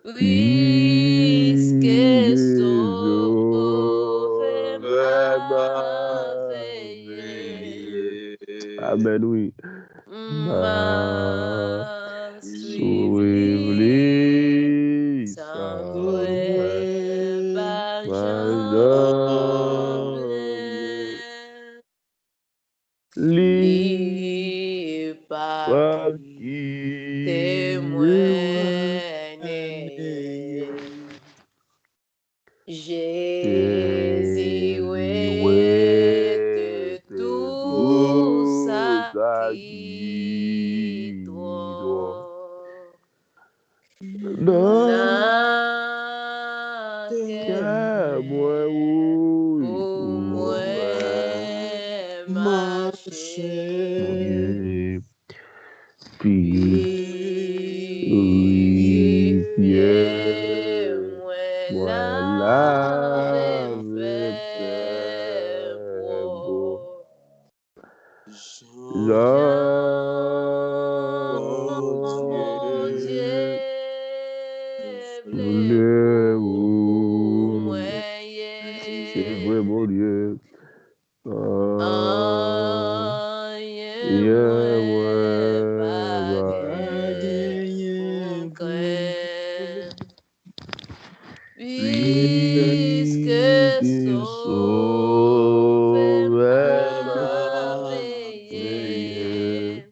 puisque sauve ma veille. Amen, oui. Ma suivli, Samuel, Benjamin, li paki témoigner. Jésus est tout ça qui doit. Na que moi marcher, purifier moi lave c'est vrai, mon Dieu. Puisque sauve ma veille,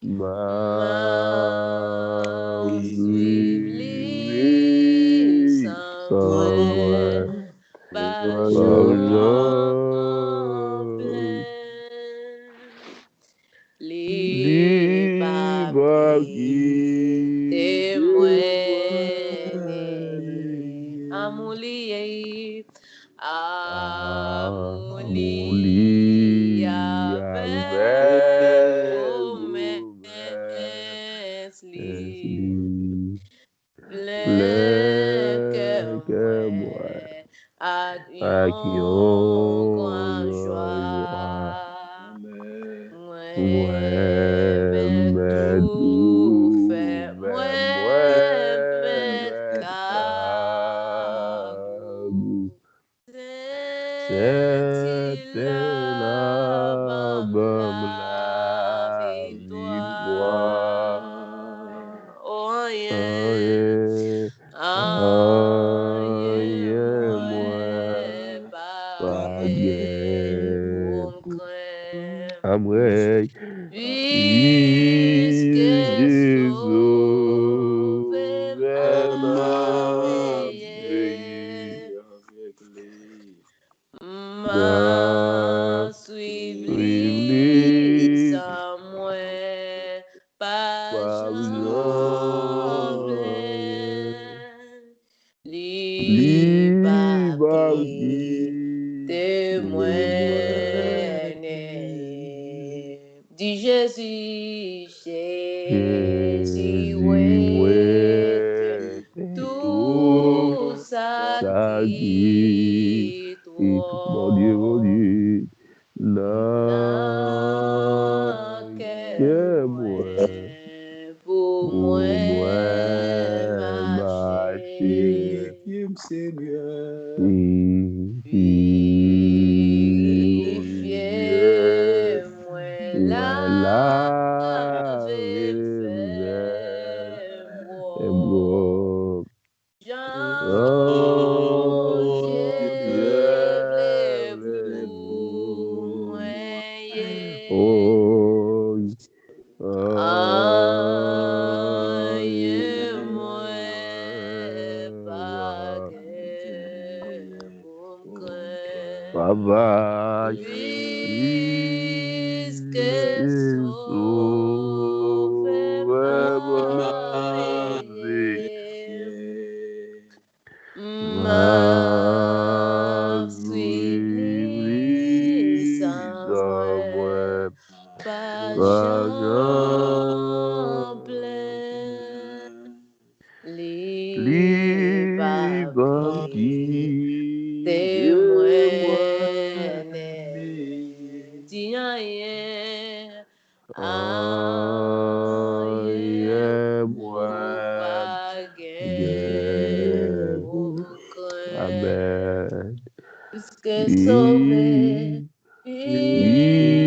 ma suivli, Samuel, Benjamin, li paki témoigner. Amouli, avec promesse li, plein que moi, acquions grand joie. Moi, tout fait, moi, c'est la victoire. Oh, yeah. Moi, pas Amway, puisque sauve ma veille, ma suivli, Samuel, Benjamin, li témoigner. Dis Jésus, Jésus, ouais, tout ça qui toi, mon Dieu, que moi, pour moi, marcher, purifier, moi, laver, moi. Jean, j'ai pour moi, moi, pas Bye-bye. Puisque sauve ma veille, ma suivli, Samuel, Benjamin, li paki témoigner. Dis rien, moi, puisque sauvé, puisque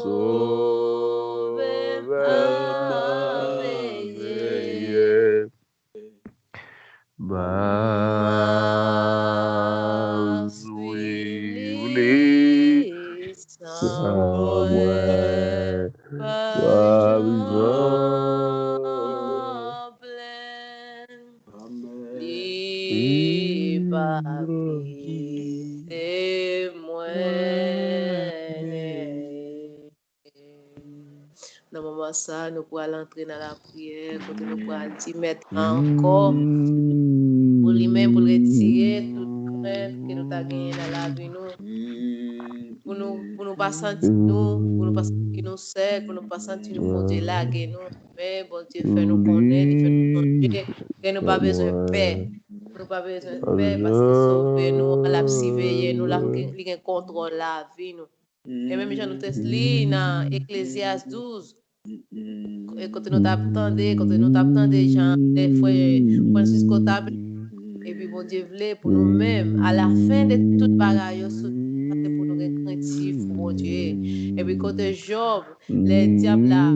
sauvé m'a veillé, m'a suivi sans moi, pas li pa témoin. Dans le moment ça, nous pourrons entrer dans la prière, quand nous pourrons dire mettre encore pour lui-même, pour retirer toute crainte que nous avons gagné dans la vie, pour nous pas sentir nous seuls, pour nous pas sentir nous, bon Dieu, laguer nous, mais bon Dieu, fait nous connaître, il fait nous changer, que nous pas besoin de paix. Nous pas besoin de paix parce que sauver nous, la surveiller nous, la contrôle la vie nous. Et même Jean nous te lit dans Ecclésiaste 12. Et quand nous t'attendons des gens, des frères Francisco t'appelle, et puis bon Dieu voulait pour nous-mêmes, à la fin de toute bagaille, c'est pour nous craintifs, bon Dieu. Et puis côté Job, les diables là,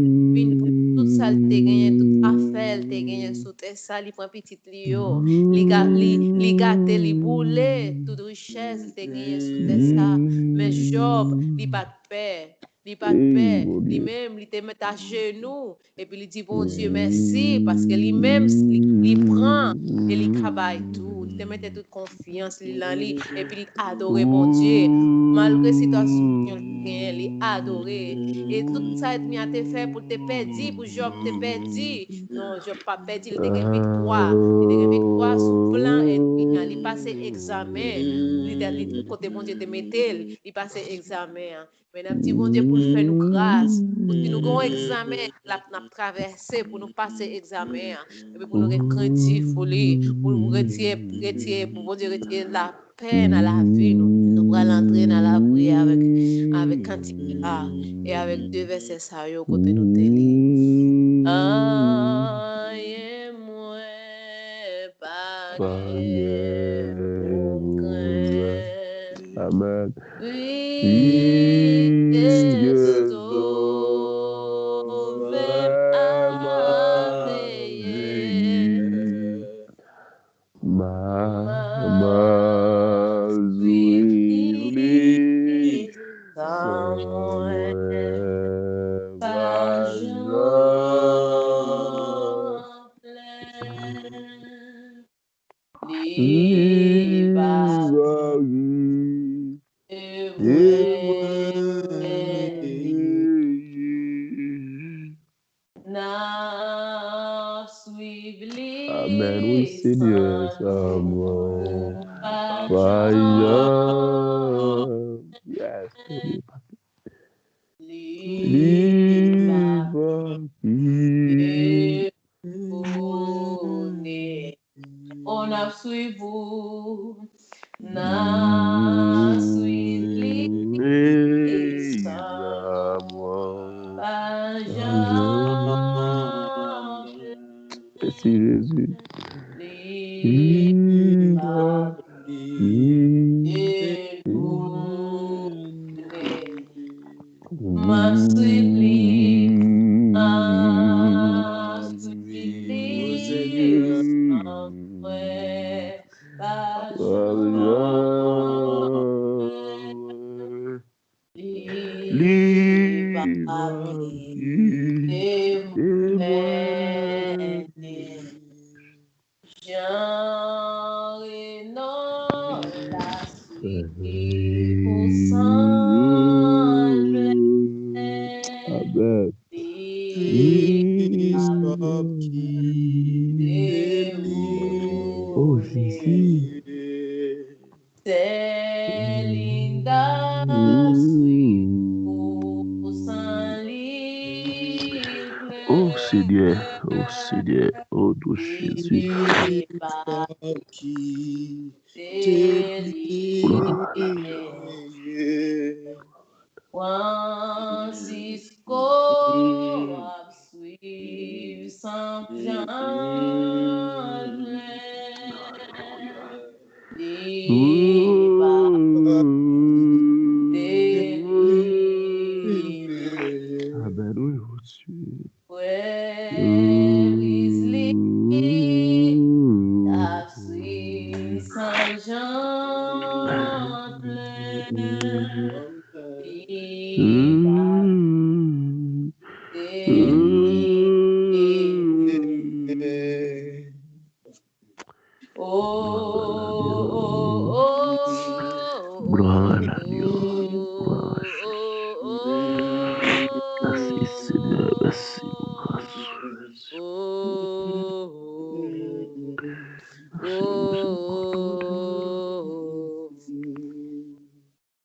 tout ça, t'es gagné, toute affaire, t'es gagné sous tes ça, il prend petit lio, li gâte, li boule, toute richesse, t'es gagné sous tes ça. Mais Job, il pas de paix. Il pas de paix, lui-même, il te met à genoux, et puis il dit, bon Dieu, merci, parce que lui-même, il prend, et il travaille tout, il te met toute confiance, et puis il adore, bon Dieu, malgré la situation, il adore, et tout ça, il a fait pour te perdre, pour Job te perdre, non, Job pas perdu, il a une victoire sous plan, et il passe examen, côté bon Dieu te mettait, il passe examen. Mesdames, dit bon Dieu pour faire nous grâce, pour que nous avons un examen, la traversé, pour nous passer examen, et puis pour nous être craintifs, pour nous retirer, pour bon Dieu retirer la peine à la vie, nous pourrons entrer dans la prière avec quantité là, et avec deux versets sérieux côté nous télé. Aïe, moi, pas Amen. Puisque sauvé m'a veillé, m'a suivi sans moi, pas j'en plains, Amen. Oui, Seigneur, Samuel. Yes. On a suivi vous, na suivi Merci Jésus. Oh Jésus. C'est Linda Oh Seigneur, oh Seigneur, oh ton Jésus. Francisco a suivi Saint Jean. Gloire à l'agneau. Gloire à Jésus. Merci Seigneur, merci pour grâce.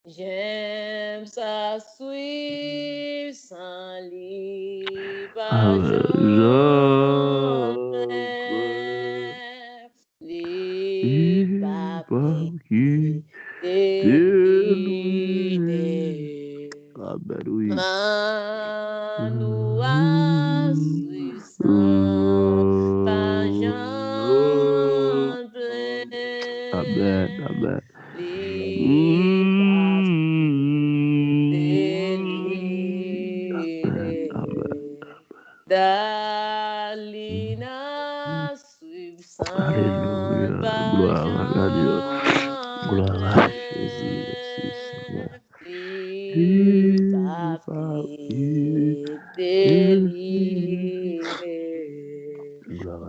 J'aime ça suivre sans lit, Ah, les papiers délivrés. Amen, oui. Nous a suivre sans pas Jean plein. Amen, amen. Dalina suivre sans Alléluia. pas Gloire à Dieu. Jean Gloire à plein. Jésus. Merci Seigneur. Les papiers délivrés.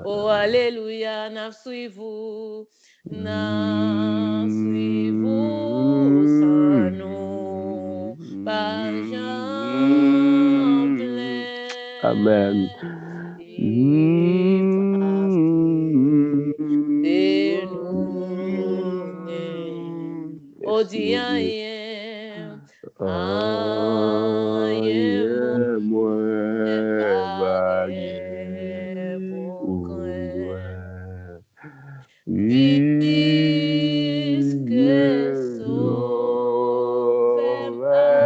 Oh, alléluia, n'a suivez-vous, n'a suivez-vous sans nous, pas Jean plein. Amen. Les papiers de nous. Oh, dis rien, moi, pas pour craindre. Puisque sauveur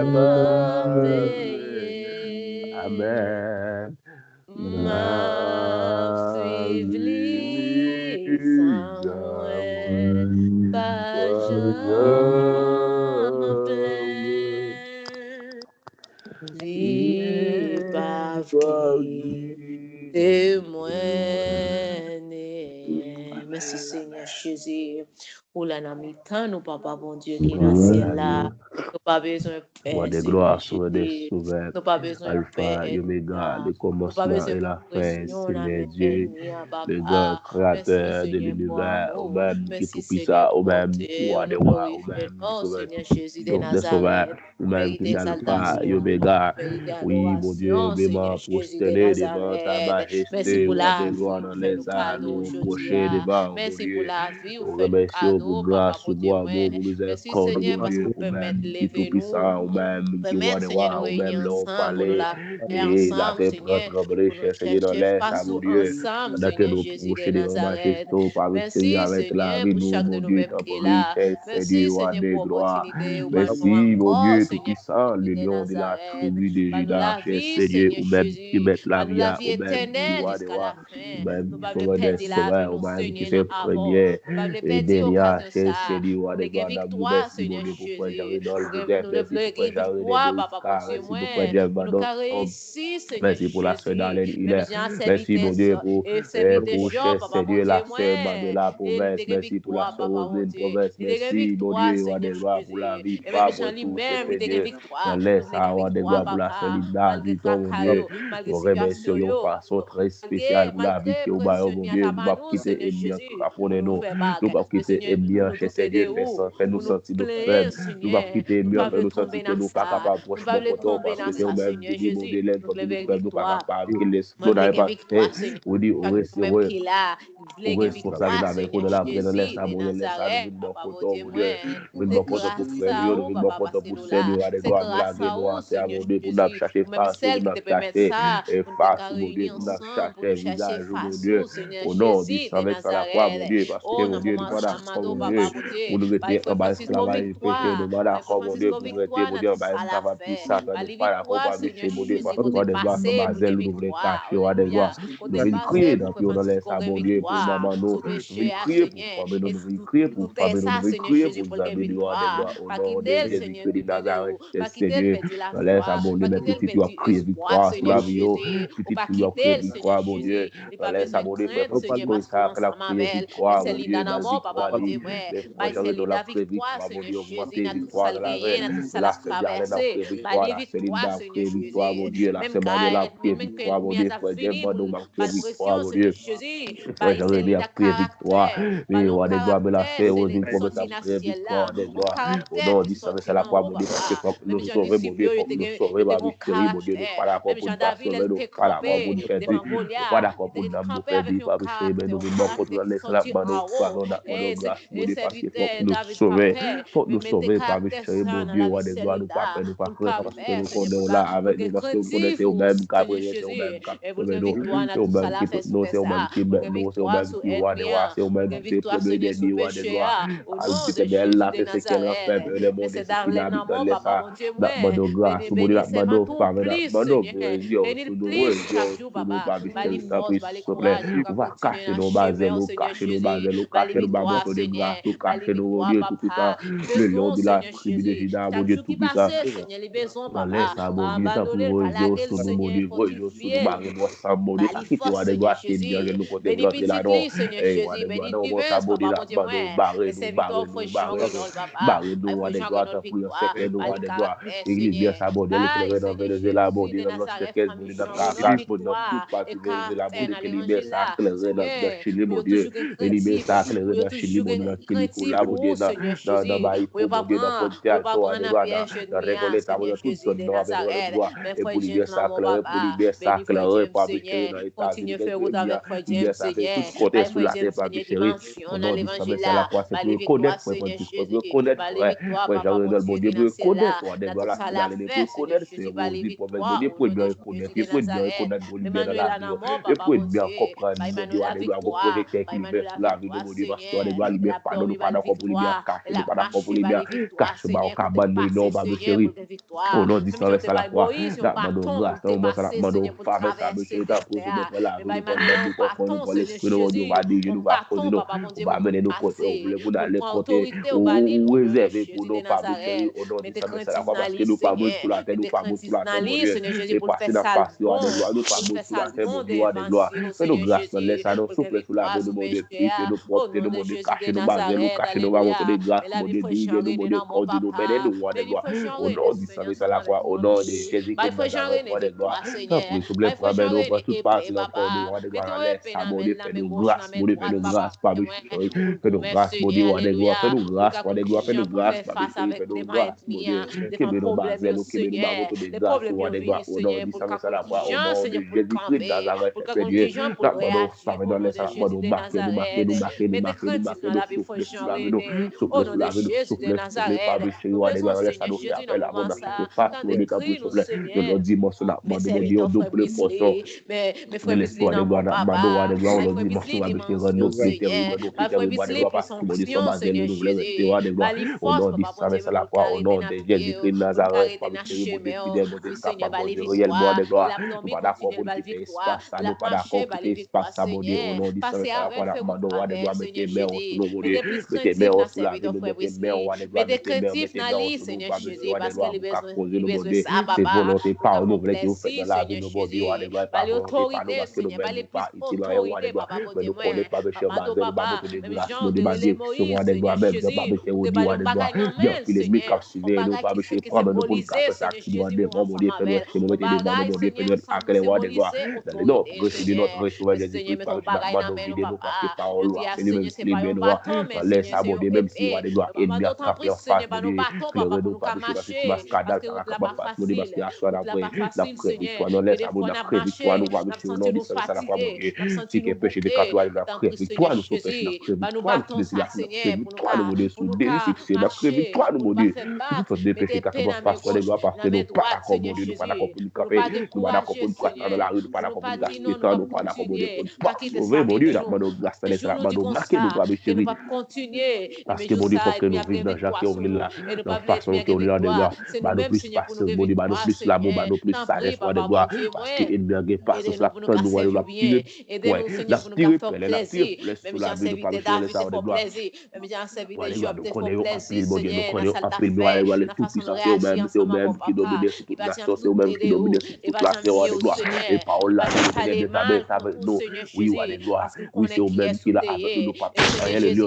m'a veillé. Amen. M'a suivi sans moi, pas Jean plein. Les papiers témoignent. Merci Seigneur Jésus. Pour la namitan, nous papa bon Dieu qui est dans le ciel là. Nous pas besoin de paix, des Seigneur gloires, des Jésus. souverains, Nous pas besoin de paix. Alpha et Omega, le Nous pas commencement besoin et de la fin, pression, Seigneur mais Dieu, le grand merci créateur de Seigneur pour l'univers, au amour. même qui est Merci tout Seigneur puissant, au pour même qui bonté. roi des Nous rois, au glorifions même qui non sauveur Seigneur Jésus de des sauveurs, Nazareth. au même qui Vérité est Alpha et exaltation. Omega. Vérité Oui, mon Dieu, adoration, Seigneur aimément Jésus de prosterné devant ta Nazareth. Merci majesté, pour roi la des vie gloires ou dans fait les nous cadeau nous aujourd'hui. procher devant, mon Merci pour Dieu. la vie ou Nous fait nous remercions pour cadeau, papa grâce, bon Dieu pour moi. amour, pour Merci miséricorde, Seigneur mon parce Dieu, qu'on au permet de même qui est tout lever nous. puissant, au même qui roi Permettre, des Seigneur, rois, nous au même réunir l'on ensemble pour nous parler, la faire et la ensemble, terre Seigneur, trembler, pour nous cher Seigneur, dans chercher l'air, face ça, mon ou Dieu, ensemble, pendant que Seigneur nous Jésus de procher de Nazareth. majesté, par Merci, avec la Seigneur, vie, pour nous, chaque de mon nos Dieu, membres qui est temporel, là. cher Merci, Seigneur, roi Seigneur, de pour gloire. l'opportunité ou nous Merci, mon encore, Dieu, Seigneur tout-puissant, le Jésus de lion de la Nazareth. tribu de Par nous Judas, la cher vie, Seigneur, Seigneur ou même qui Jésus. met la Par nous vie, la vie au même qui éternelle roi des jusqu'à rois, la ou fin. même Nous qui ne pouvons pas sauveur des perdre la vie, sauveurs, ou nous, même qui Seigneur, fait nous avons. première Nous ne pouvons pas et perdre dernière, l'occasion cher ça. Seigneur, roi Nous des avons gloires, nous victoire, merci, mon Seigneur Dieu, pour frère Jésus. Jean-Renol Nous Joseph, merci pour frère avons Jean-René victoire, papa, bon Oscar, Dieu, merci moi. pour frère Jeff Pour nous Badon, carrer ici, Seigneur merci pour la soeur Jésus. Darlene Même Hilaire. si un Merci, mon serviteur, Dieu, et serviteur pour Jean, cher papa, bon Seigneur, Dieu, la moi. soeur Manuela Et il Province. te Merci pour la victoire, soeur papa, bon Roselyne Dieu. Province. Il te Merci, mon victoire, Dieu, roi des Seigneur gloires, pour la Jésus. vie, Et même pas pour Jean tout, cher lui-même, il te Seigneur. victoire. Dans Nous l'Est, voulons roi des victoire, gloires, pour la soeur papa. Linda, Malgré Victor, mon tracas, Dieu. malgré Nous remercions situation, de façon très spéciale pour la vie malgré qui est au bail, pression, mon il y a Dieu. ta Nous ne pouvons pas manou, quitter Seigneur et bien Jésus, pour frapponner nous nous. faire Nous ne bague. pouvons pas Mais quitter et Seigneur, pour bien, nous cher tout aider, Seigneur, faire nous pour nous sentir nous plaindre, faibles. Nous ne pouvons pas Seigneur. quitter et Nous ne bien, pouvons faire pas nous sentir tomber que dans nous ne sommes pas ça. capables de Nous ne proche pouvons mon pas poteau, tomber parce que dans c'est ça, vous-même Seigneur qui dit, mon Jésus. Dieu, l'aide, Nous parce que voulons nous faibles, nous ne sommes pas victoire. capables, qu'il laisse, Moi, nous je n'avons veux pas victoire, fait. Seigneur. On dit, Chaque même qui est là, ou voulez victoire, responsable avec on Seigneur de la prenne Jésus laisse de abonner laisse à nous Nazareth. vinn bon Papa, bon photo Dieu, mon moi, Dieu nous vinn c'est bon photo pour grâce frère à nous vous, vinn bon papa, photo parce que pour nous là. Seigneur avec C'est gloire nous la grâce à nous vous, entrer à Seigneur mon Dieu pour nous Jésus. chercher Ou même face nous celle qui te permet chercher ça, et pour nous face mon Dieu réunir pour nous ensemble, pour chercher nous chercher visage mon face Dieu au Seigneur au nom du Jésus sang de versant la croix mon Nazareth. Dieu parce que Oh, mon dans le Dieu nous moment pas ça, d'accord mando, mon papa, Dieu bon Dieu. pour nous Bah, il rester faut en bas Francisco esclavage péché nous victoire. pas Bah, il faut d'accord mon Dieu Francisco pour nous rester victoire mon dans Dieu tout en bas ça la esclavage puis fait. Satan Bah, nous les pas d'accord victoires, pas Seigneur vexer mon Dieu parce Jésus, que côté roi des gloires sans passé, pour tes bazel nous voulons victoires. cacher roi des gloires Alléluia. nous Côté venons passé, crier pour dans que pied dans l'air ça Francisco ait mon Dieu pour victoire. maman nous Sous nous venons péché, crier pour Seigneur. famille nous Et nous venons tout crier pour tout est famille nous ça, venons Seigneur crier Jésus, pour pour les le amis du roi des victoire. gloires au Pas nom de quitter le Seigneur Jésus-Christ de de Nazareth ou. cher Pas quitter le Seigneur perdre la dans l'air ça foi. mon Dieu Pas mais quitter le petit tu as perdre crié espoir, victoire sur Seigneur la vie Jésus. Ou petit pas tu as quitter crié le Seigneur victoire mon Dieu Jésus. Il dans pas l'air ça besoin de mon Dieu frère craindre, petit Seigneur, comme parce qu'on ça qu'elle a ensemble crié avec elle. Mais victoire c'est mon l'idée Dieu belle d'amour, papa, victoire bon Dieu, Des fois, j'aurais de la vraie victoire, mon Dieu, augmenter victoire dans la vraie. La Seigneur, la vraie victoire, la Céline, la vraie victoire, mon Dieu, la Semaine, la vraie victoire, mon Dieu, frère, Dieu, mon Dieu, ma vraie victoire, mon Dieu. Frère, j'aurais dit la vraie victoire. Mais, on est gloire, mais la fait, on dit pour mettre la vraie victoire, des gloires. Au nom du sang, c'est la croix, mon Dieu, parce que faut nous sauver, mon Dieu, faut nous sauver, ma vie chérie, mon Dieu, nous pas d'accord pour nous pas sauver, nous pas d'accord pour nous perdre, nous pas d'accord pour nous perdre, ma vie chérie, mais nous venons contre nous laisser la main, nous prenons la main, grâce, mon Dieu, parce que faut nous sauver, ma vie chérie, mon Dieu, on est gloire, nous pas perdre, nous pas craindre, parce que nous connaissons là avec nous, parce que nous connaissons au même cap, c'est au même cap, c'est au même qui tout nous, c'est au même qui met nous, c'est au même qui voit des rois, c'est au même qui fait premier des dieux, des gloires. C'est belle là, c'est qu'elle a fait, le monde est qui l'habite dans les ça, la de grâce, mon Dieu, la de femme, la de Dieu, sous nos pas Michel, ça prie, s'il te plaît, va cacher nos bases, nous cacher nos bases, nous cacher nos bases de grâce, nous cacher nos, mon Dieu, tout puissant, le lion de la tribu de Juda, mon Dieu, tout puissant, laisse ça, mon Dieu, ça pour Dieu, sous nous, mon Dieu, sous nous, marie, nous, ensemble, mon Dieu, ça quitte, on a des grâces, qui bien, nous côté de l'autre là, non, et on a des grâces, on ça, mon Dieu, là, barrer nous, on a des grâces, pour secret, nous, on a des grâces, l'église, bien, ça, mon Dieu, l'éclairé dans Venezuela, mon Dieu, dans notre secret, mon Dieu, dans Caracas, mon Dieu, dans toute partie de Venezuela, mon Dieu, qu'il libère ça, éclairé dans Chili, mon Dieu, il libère ça, éclairé dans Chili, mon Dieu, dans Quilicola, mon Dieu, dans Baïfo, mon Dieu, dans Pontiac, on a des grâces, dans Recoleta, mon Dieu, toute zone nord, avec des grâces, et pour libérer ça, éclairé, pour libérer ça, éclairé, pour habiter dans les États-Unis, libérer ça, tout côté sous la terre, par chérie, au nom du sang, c'est la croix, c'est pour reconnaître, pour reconnaître, frère, j'en regarde, mon Dieu, pour reconnaître, on est dans la finale, pour reconnaître, c'est Rosie, pour venir, pour bien reconnaître, pour bien reconnaître, pour bien dans la vie, et pour bien comprendre, mon Dieu, on est dans vos projets qui libèrent sous la vie de mon Dieu, parce qu'on est dans la libérer, pardon, nous pas d'accord pour libérer, cacher, nous pas d'accord pour libérer, cacher, bah, on cabane, nous, non, ma chérie, au nom du sang, c'est la croix, la main de grâce, la main de femme, ça, me chérie, pour mettre la vie, nous pour l'esprit de mon Dieu, on va dire, nous va poser, on va amener nos côtés, on voulait aller côté, ou réserver pour nos femmes, chérie, au nom du sang, c'est la croix, parce que nous pas mourir sur la terre, nous pas mourir sur la terre, mon Dieu, et passer dans la face, nous pas mourir sur la terre, mon Dieu, des gloires, fais-nous grâce, laisse-nous souffler sur la vie de mon Dieu, fais-nous propre, de mon Dieu, cacher nos bases, nous cacher nos bases, de grâce, mon Dieu, dirigez-nous, mon Dieu, conduis-nous, bénis-nous, des gloires, au nom du sang, c'est la croix, au nom de Jésus-Christ, des gloires, oui, s'il vous plaît, frère, nous pas toute partie dans le corps, des gloires, laisse ça, mon Dieu, fais-nous grâce, mon Dieu, fais-nous grâce, par mes chéris, fais-nous grâce, mon Dieu, des gloires, fais-nous grâce, des gloires, fais-nous grâce, par mes chéris, fais-nous grâce, mon Dieu, que nous bases, nous, que nous bases, des grâces, des gloires, au nom du sang, c'est la croix, au nom de Jésus-Christ, Nazareth, Père Dieu, la mano, femme dans les salles, nous marquer, souffler sous la vie, nous, souffler sous la vie, nous, souffler, par mes chéris, des gloires, laisse ça nous faire appel à mon face, mon Dieu, quand vous soufflez, de notre dimension, mon Dieu, double portion, mais l'histoire des gloires, des gloires, on dit, mon Dieu, avec nos critères, des gloires, parce que mon Dieu, sont basés, nous voulons rester, des gloires, au nom du sang, c'est la croix, au nom de Jésus-Christ, Nazareth, par mes chéris, mon Dieu, fidèle, mon Dieu, capable, mon Dieu, réellement, des gloires, nous pas d'accord pour quitter espace, ça, nous pas d'accord pour quitter espace, ça, mon Dieu, au nom du sang, c'est la croix, des gloires, mettez main sous nous, mon Dieu, mettez main sous la vie, nous mettez main, des gloires, mettez main sous nous, par mes chéris, des gloires, pour qu'apposer, mon Dieu, c'est volonté, par nous, voulez que vous faites dans la vie, nos bon Dieu, des gloires, par volonté, par nous, parce que nous même pas ici, dans les gloires, mais nous connaissons pas de chers, nous pas de grâce, nous de ma direction, des gloires, même, pas de chers, des gloires, bien, puis les mics à suivre, nous pas de chers, prendre nous pour le café, ça, qui doit des mon Dieu, fais-nous, que nous mettez des mains, mon Dieu, fais-nous, à quel roi des gloires, non, recevez notre recevoir Jésus-Christ, par le chemin, nous videz nous, parce que par loi, fais-nous même si les bien droits, laisse abonder, même si roi des gloires, et bien frapper en face, mon Dieu, clairez nous, pas de chers, parce que tu vas scandale, ça va comme face, mon Dieu, parce qu'il y a soit d'après, d'après victoire, non, laisse abonder, d'après victoire, nous, pas de chers, non, dit ça, ça la croix, mon Dieu, si que péché de catois, d'après victoire, nous, sauver, d'après victoire, nous, décider, d'après victoire, nous, mon Dieu, sous défixer, d'après victoire, nous, mon Dieu, toute sorte de péché, quand on passe, roi des gloires, parce que nous, pas d'accord, mon Dieu, nous, pas d'accord pour nous camper, nous, pas d'accord pour nous prendre dans la rue, nous, pas d'accord pour nous gaspiller temps, nous, pas d'accord, mon Dieu, pour nous pas sauver, mon Dieu, nous, nous, grâce à l'État, nous, marquer, nous, pas de chéri, parce que, mon Dieu, faut que nous vivions dans Jacques, on est là, dans la façon qu'on est là, des gloires, bah, nous plus passer, mon Dieu, bah, nous plus l'amour, bah, nous plus sagesse, roi des gloires, parce que, il n'y a pas de la temps, nous, la pire, ouais, la pire, la pire, sous la vie, nous, pas de chéri, l'État, des gloires, nous connaissons appelé, mon Dieu, nous connaissons appelé, nous, tout puissant, c'est eux-mêmes qui dominent sur toute nation, c'est eux-mêmes qui dominent sur toute la terre, des gloires, et parole là, nous, avec nous, oui, roi des gloires, oui, c'est eux-mêmes qui là, avec nous, pas rien, le lieu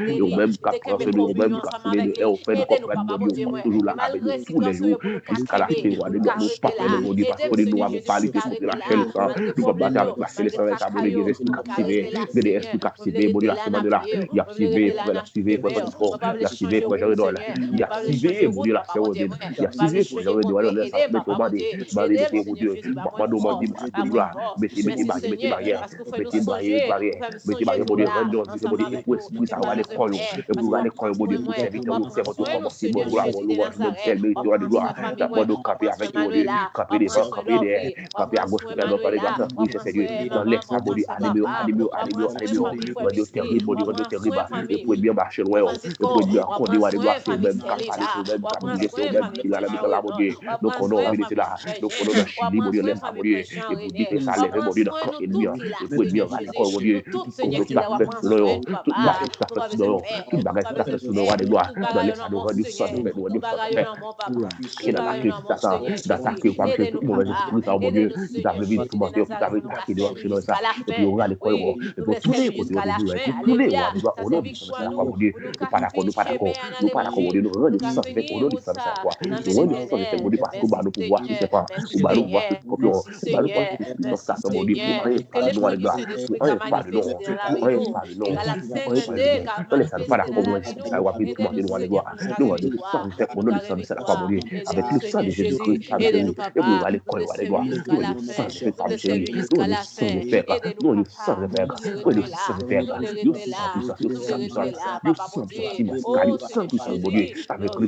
côté, et au même cap mettez transfert, au même communion cap ensemble soulever avec de lui. on fait de Aidez-nous, offrande, papa, mon bon Dieu, Dieu, moi. toujours là avec nous Malgré tous les situation, jours, pour nous jusqu'à la caquer, fin, pour nous nous pas arrêter faire le là. mon Dieu, parce que Aidez-nous, nous Seigneur avons Jésus, pour parlé nous contre arrêter la chaîne, là. ça, Malgré nous pas battre problème, avec la chaîne, ça, malgré ça, mon Dieu, cacaillot, esprit pour nous arrêter captivé, là, mais Seigneur. l'esprit Vous voulez captivé, mon Dieu, arrêter la là, semaine n'a de là, prié. il a Vous voulez activé, arrêter là, frère, n'a l'activé, chuté, frère, mais pas du fond, pas il a changer activé, frère, route, Jean-Edouard, Seigneur. il a Pas activé, changer mon route, Dieu, la papa, chaîne, bon mon Dieu, Dieu, moi. il a Pas activé, frère, changer Jean-Edouard, côté, le aidez, mais papa, bon commandé, Dieu. barrière, Aidez, mettez, mon mon Seigneur Dieu, Jésus, pas moins de commandement, force, pas moins de là, force. mettez Merci, barrière, Seigneur, parce que vous faites nous mettez songer, vous faites nous mettez songer barrière, mon tout Dieu, là, rendez-vous, mon ensemble Dieu, avec pour nous, esprit, et ça pas va les besoin de croire, paix, et parce pour que aller vous croire, mon Dieu, prenez tout moi, serviteur, vous nous prendre servons, soin nous, merci, mon Seigneur Dieu, là, mon Jésus de louange, notre Nazareth, ciel, mérite, vous de prendre gloire, soin famille, t'as pas de vous camper prendre soin avec, mon Dieu, Manuela, vous camper prendre devant, soin camper derrière, Lovely, vous camper à prendre gauche, soin frère, non, pas les gars, Manuela, vous oui, c'est prendre Seigneur, soin dans maman, l'air, vous ça, mon prendre Dieu, soin papa, vous prendre soin famille rendez Forbisky, terrible, mon vous Dieu, rendez prendre terrible, soin et famille pour bien marcher loin, et Francisco, pour bien on conduire, prend à des soin gloires, c'est famille eux-mêmes, cap aller, c'est Célida, eux-mêmes, on cap prend diriger, c'est soin eux-mêmes, famille qui l'a Prince mis dans la, mon Jean-Renaud, Dieu, on nous prend connaissons, soin oui, c'est famille là, nous Cher-Cher, connaissons dans on Chili, prend mon Dieu, soin laisse ça, mon famille Dieu, Prince et pour Jean-René, dire ça, on lever, prend mon Dieu, dans soin camp nous ennemi, tout qui là, et pour bien, Seigneur aller, quoi, Jésus, mon nous Dieu, tout Seigneur contre qui tout là, à on fait, prend soin non, nous toute papa, bagaille, ça nous fait, pas besoin de non, toute paix, nous bagaille, pas ça besoin fait, de sous nos rois paix, des gloires, tout dans bagaille les dans salons, mon rendus sans Seigneur, effet, nous tout rendus sans bagaille effet, dans mon papa, qui tout n'a bagaille attaqué dans tout mon à ça, Seigneur Jésus, d'attaquer ou pas marcher tout aidez-nous le mauvais papa, esprit, ça, mon Dieu, aidez-nous qui t'a Seigneur levé Jésus tout de mentir, qui t'a Nazareth pour nous traqué devant servir chez nous, ça, jusqu'à la et puis fin, on va aller quoi, oui, et nous pour voulons tourner, servir côté, jusqu'à la toujours, et fin, pour tourner, on alléluia, doit, ça au c'est nom du sang de victoire la foi, nous, mon Dieu, pour nous nous qu'à pas d'accord, nous pas chemin d'accord, dans nous pas d'accord, mon Dieu, l'évangile, nous pour nous rendons qu'à sans effet, au finir nom du route sang de la ça, foi, dans nous rendons sans effet, l'éternel, mon Dieu, parce que merci bah, nous pouvoir, tout c'est Seigneur, pas, merci ou bah, nous pouvoir, tout Seigneur, scorpion, merci ou bah, nous pouvoir, Seigneur, tout puissance, merci ça, mon Dieu, pour Seigneur, rien, que pas de les nous, fruits les du gars, Saint-Esprit pour qu'a rien, pas de non, manifesté dans la pour vie rien, nous, pas de et non, qu'à la pour rien, pas de 52 non, qu'a dans les salles, pas manifesté d'accord, dans mon la vie esprit, nous, ça va plus tout aidez-nous marcher, nous, les Seigneur gloires, pour nous nous arriver rendons sans victoire, effet, pour au nous nom du arriver sang de la foi, mon victoire, Dieu, avec aidez-nous le sang Seigneur de Jésus, Jésus-Christ, Père aidez-nous chéri, et pour nous papa, aller, pour quoi, nous les servir gloires, jusqu'à nous rendons la sans fin, effet, pour Père nous chéri, servir nous jusqu'à rendons la sans fin, effet, aidez-nous nous rendons sans papa, effet, nous voulons nous rendons rester sans là, effet, nous voulons Dieu rester sans là, puissance, Dieu nous voulons sans rester puissance, là, Dieu papa bon sans Dieu, puissance, Dieu oh sans Seigneur puissance, mon Dieu, Jésus, avec le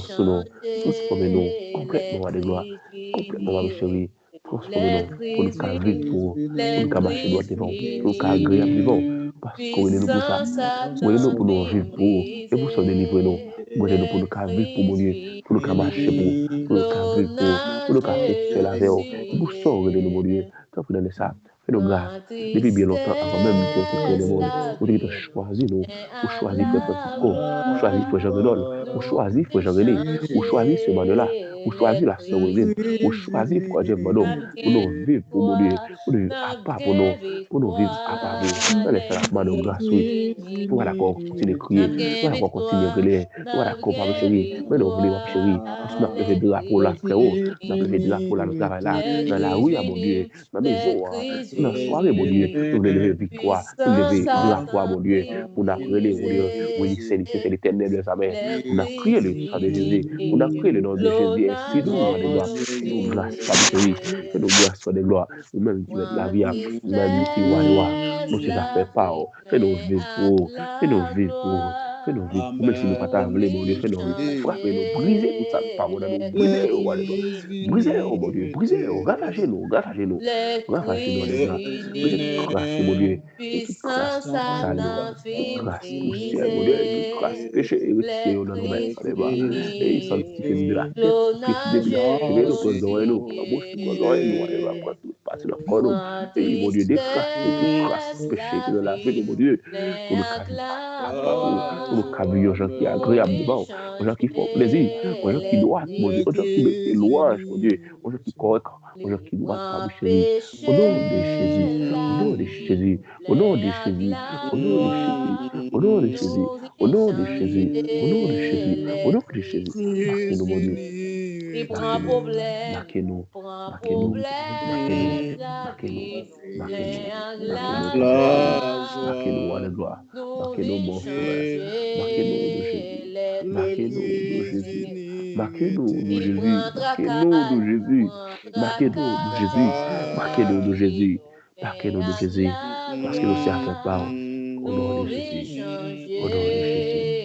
transformez-nous complètement à des gloires, complètement, ma chérie, transformez-nous pour nous qu'à vivre pour nous marcher droit devant, pour nous agréable devant, parce qu'on est nous pour ça, on est nous pour nous vivre pour, et pour se délivrer nous, on est nous pour nous vivre pour mon Dieu, pour nous marcher pour nous vivre pour nous faire seul avec eux, pour ça, on est nous, mon Dieu, tu as pris dans ça, fais-nous grâce, depuis bien longtemps, avant même que tu créé le monde, on t'a choisi nous, ou choisi Frère Francisco, ou choisi Frère Jean-Renol, ou choisi Frère Jean-René, ou choisi ce man-là, ou choisir la sourire, ou choisir pour Dieu, pour nous vivre, pour mon Dieu, pour nous vivre à part, pour nous vivre à part, dans les salafs de grâce, oui. Nous allons d'accord continuer à crier, nous allons d'accord continuer à gueuler, nous allons d'accord, papa chéri, mais nous voulons, papa chéri, parce que nous avons levé de la pour là, frérot, nous avons levé de la pour là, nous travaillons là, dans la rue, mon Dieu, dans la maison, dans la soirée, mon Dieu, nous voulons lever victoire, nous voulons lever de la foi, mon Dieu, pour nous appeler, mon Dieu, oui, c'est l'éternel de sa mère, pour nous crier le sang de Jésus, pour nous crier le nom de Jésus, ainsi nous, gloire de gloire, fais-nous grâce, papa chéri, fais-nous grâce, de gloire, nous-mêmes qui mettons la vie, nous-mêmes qui roi de roi, nous, c'est ça fait pas, fais-nous vivre pour, fais-nous vivre pour, fais-nous vivre pour, même si nous pas t'avler, mon Dieu, fais-nous vivre pour frapper, nous briser tout ça, pas mon nous briser, roi de gloire, briser, oh mon Dieu, briser, ravagez nous, ravagez nous, ravagez nous, les gars, mais toute grâce, mon Dieu, mais toute grâce, sale, toute grâce, poussière, mon Dieu, toute grâce, péché, hérédité, on a nous mettre ça débat, et sanctifier de la tête, Christ, depuis les cheveux, nous prenons nous, la bouche, nous prenons nous, allez, va prendre toute partie de notre corps, nous, et mon Dieu, décrasser toute grâce, péché, que nous la fait, mon Dieu, pour nous vivre pour nous vivre aux gens qui sont agréables devant, aux gens qui font plaisir, aux gens qui doivent, mon Dieu, aux gens qui mettent louange, mon Dieu, aux gens qui corrects, aux gens qui doivent, Papa chéri, au nom de Jésus, au nom de Jésus, au nom de Jésus, au nom de Jésus, au nom de Jésus, au nom de Jésus, au nom de Jésus, au nom de Jésus, marquez-nous, mon Dieu, marquez-nous, marquez-nous, marquez-nous, marquez-nous, marquez-nous, marquez-nous, marquez-nous, Papa, marquez-nous, roi de gloire, marquez-nous, mon sauveur, marquez-nous de Jésus, marquez-nous de Jésus, marquez-nous de Jésus, marquez-nous de Jésus, marquez-nous de Jésus, marquez-nous de Jésus, marquez-nous de Jésus, parce que nous servons pas au nom de Jésus, au nom de Jésus,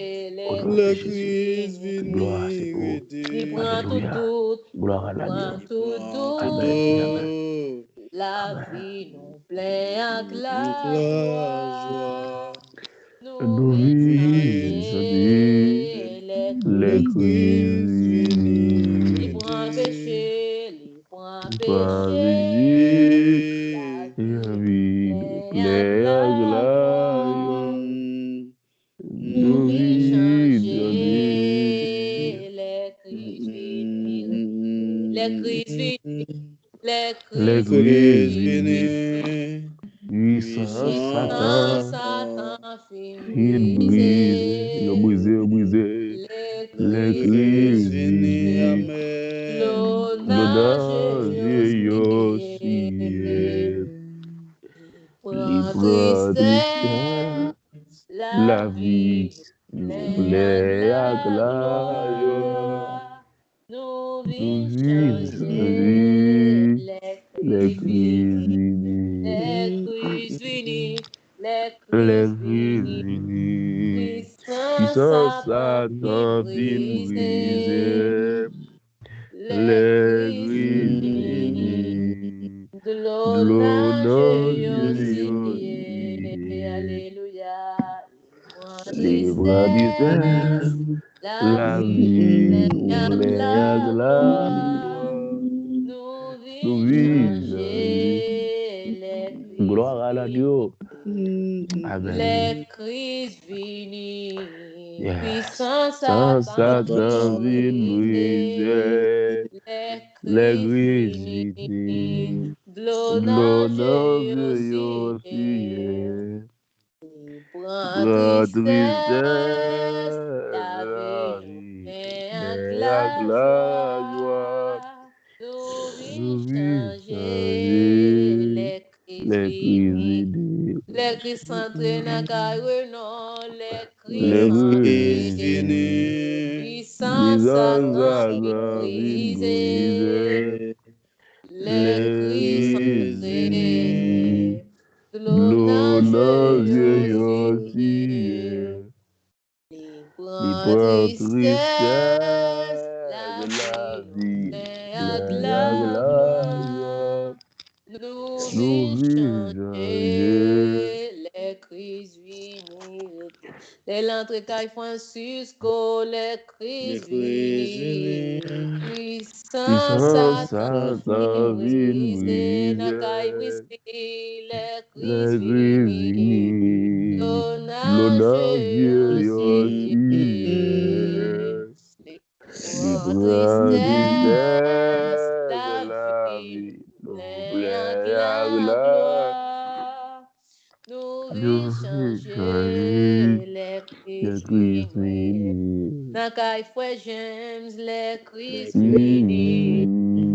au nom de Jésus. Gloire, c'est pour. Alléluia. Gloire à l'agneau. Amen et amen. La vie nous plaît avec la joie. Nous vivons les crises unis. Libre péché, libre péché. péché. La vie nous plaît avec la joie. Nous vivons les crises unis. Les crises unis. Les crises unis. Puissance Satan, fin brisé, les crises unis, l'onage aussi, libre tristesse, la vie nous plaît à la joie, nous vivons changer, les crises unis, les crises unis, puissance Satan, fin brisé, les crises unis, l'onage aussi, alléluia, libre tristesse, la vie nous plaît à la joie, nous vivons gloire à l'agneau. Amen. Les crises finis, Yes. puissance Satan vient briser, les crises unis, l'onage aussi, la tristesse, la vie, avec la joie, nous vivons changer, les crises unis. Les crises s'entraînent à carré, non, les Les crises unis, puissance Satan brisé, les crises s'entraînent, l'onage aussi, libre tristesse, la vie, avec la joie, nous vivons changer. les crises unis. Les l'entrée Francisco, les crises unis. Puissance Satan, brisé, les crises unis. L'onage aussi, libre changer les crises finis. Dans caille frère James, les crises finis.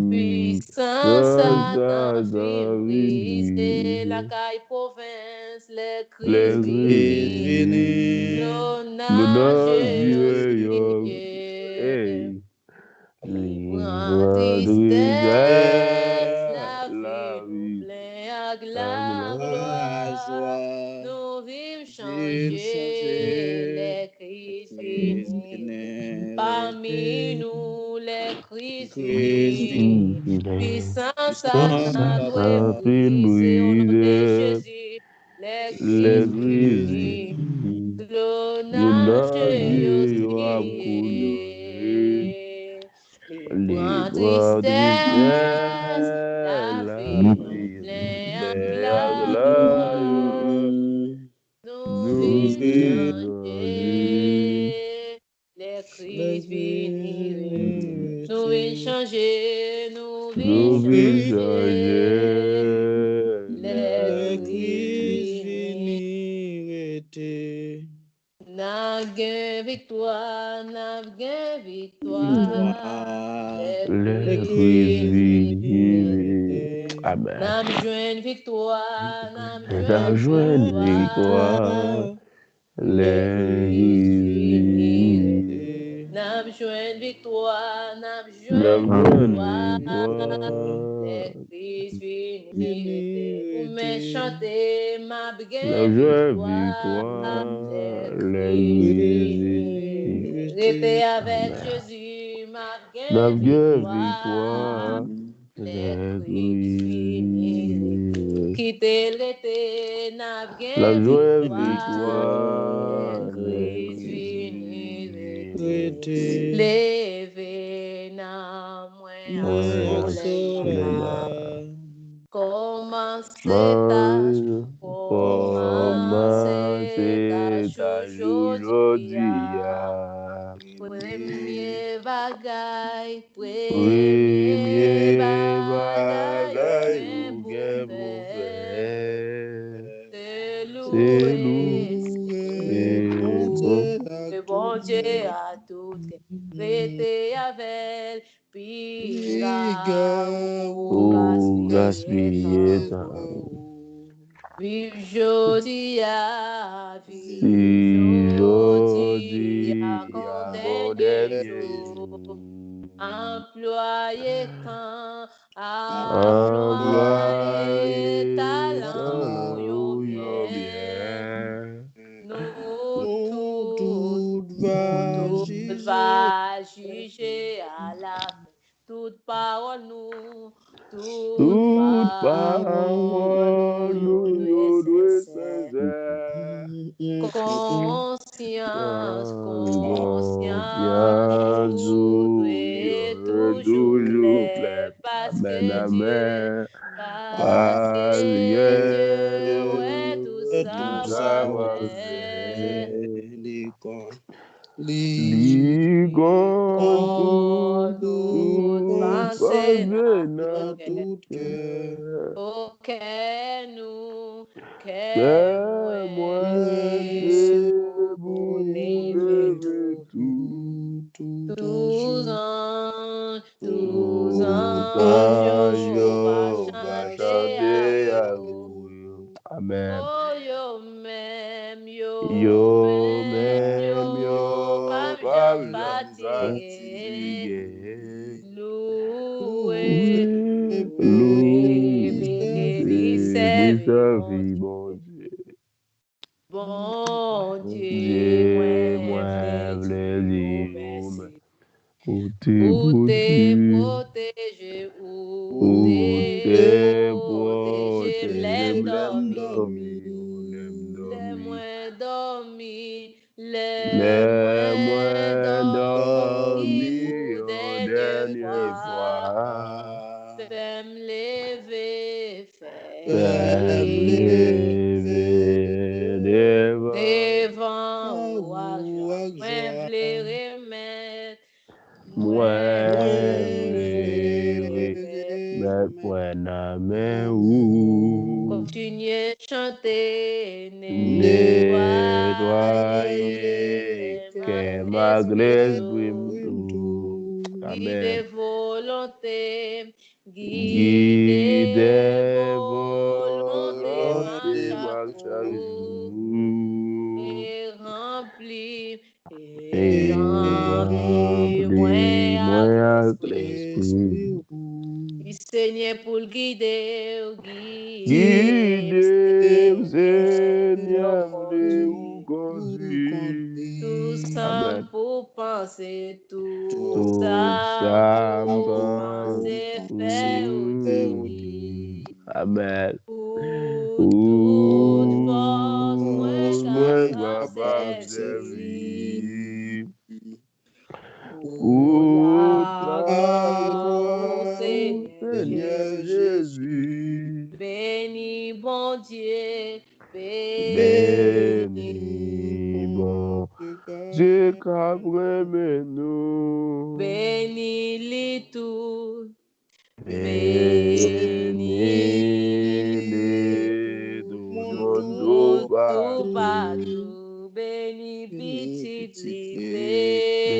Puissance Satan fin brisé. La caille province, les crises finis. L'honneur Dieu aussi. Libre tristesse, la vie nous plein à la gloire. Nous vivons changer, les crises finis. Parmi nous, les crises finis. Puissance Satan doit briser au nom de Jésus. Les crises finis. L'honneur Dieu aussi. Libre tristesse, la vie nous plein à gloire. Nous vivons changer, les crises finis. Nous vivons changer, nous vivons changer, les crises finis. N'a gain victoire, n'a gain victoire. Les crises finis. Amen. N'a joint victoire, n'a joint victoire. Les crises finis. N'a joint victoire, n'a joint victoire. Les crises finis. Pour me chanter, ma gain victoire. Les crises finis. Restez avec Jésus, ma gain victoire. Les crises finis. Quittez l'été, n'a gain victoire. Les crises finis. Levez n'a moins soleil. Comment c'est aujourd'hui? Premier bagaille, c'est louer, bon Dieu à tout traité avec ou gaspiller temps. Vive Jodia, comme dernier jour. Employé quand, employé talent pour bien. Nous tout va juger à la fin. Toute parole nous, toute parole nous doit sincère. Conscience, nous doit toujours plaire parce que Dieu ouais tout ça nous penser dans tout cœur. Ok, nous, pour lever tous anges va chanter à vous. Amen. Oh, yo même, pas fatigué. Louer, servir, bon Dieu, moi, merci. Ou te protéger, ou te protéger, les dormir, les moins dormis, les moins dormis pour dernière fois. Fais-me lever, devant moi plairer mettre, moi continuez chanter, ne Guidez volonté, guidez volonté, moi chaque jour, et remplis moi avec l'esprit. Il Seigneur pour le guider, Seigneur, tout ça pour penser, tout ça pour penser, faire aussi. Amen. Pour toute force, moi capable servir. Pour la gloire, Seigneur Jésus. Béni bon Dieu, béni bon Dieu qu'après nous. Béni les tout, béni les tout partout, béni petit les,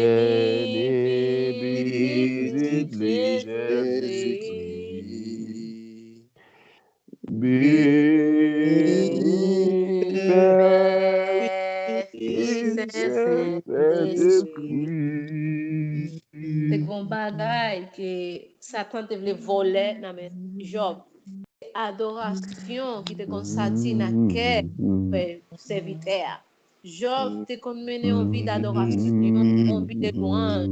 béni petit Jésus-Christ. Béni Père, Fils et Saint-Esprit. C'est grand bagaille que Satan te voulait voler dans Job. Adoration qui te consacre dans le cœur serviteur. Job te mené en vie d'adoration, en vie de louange.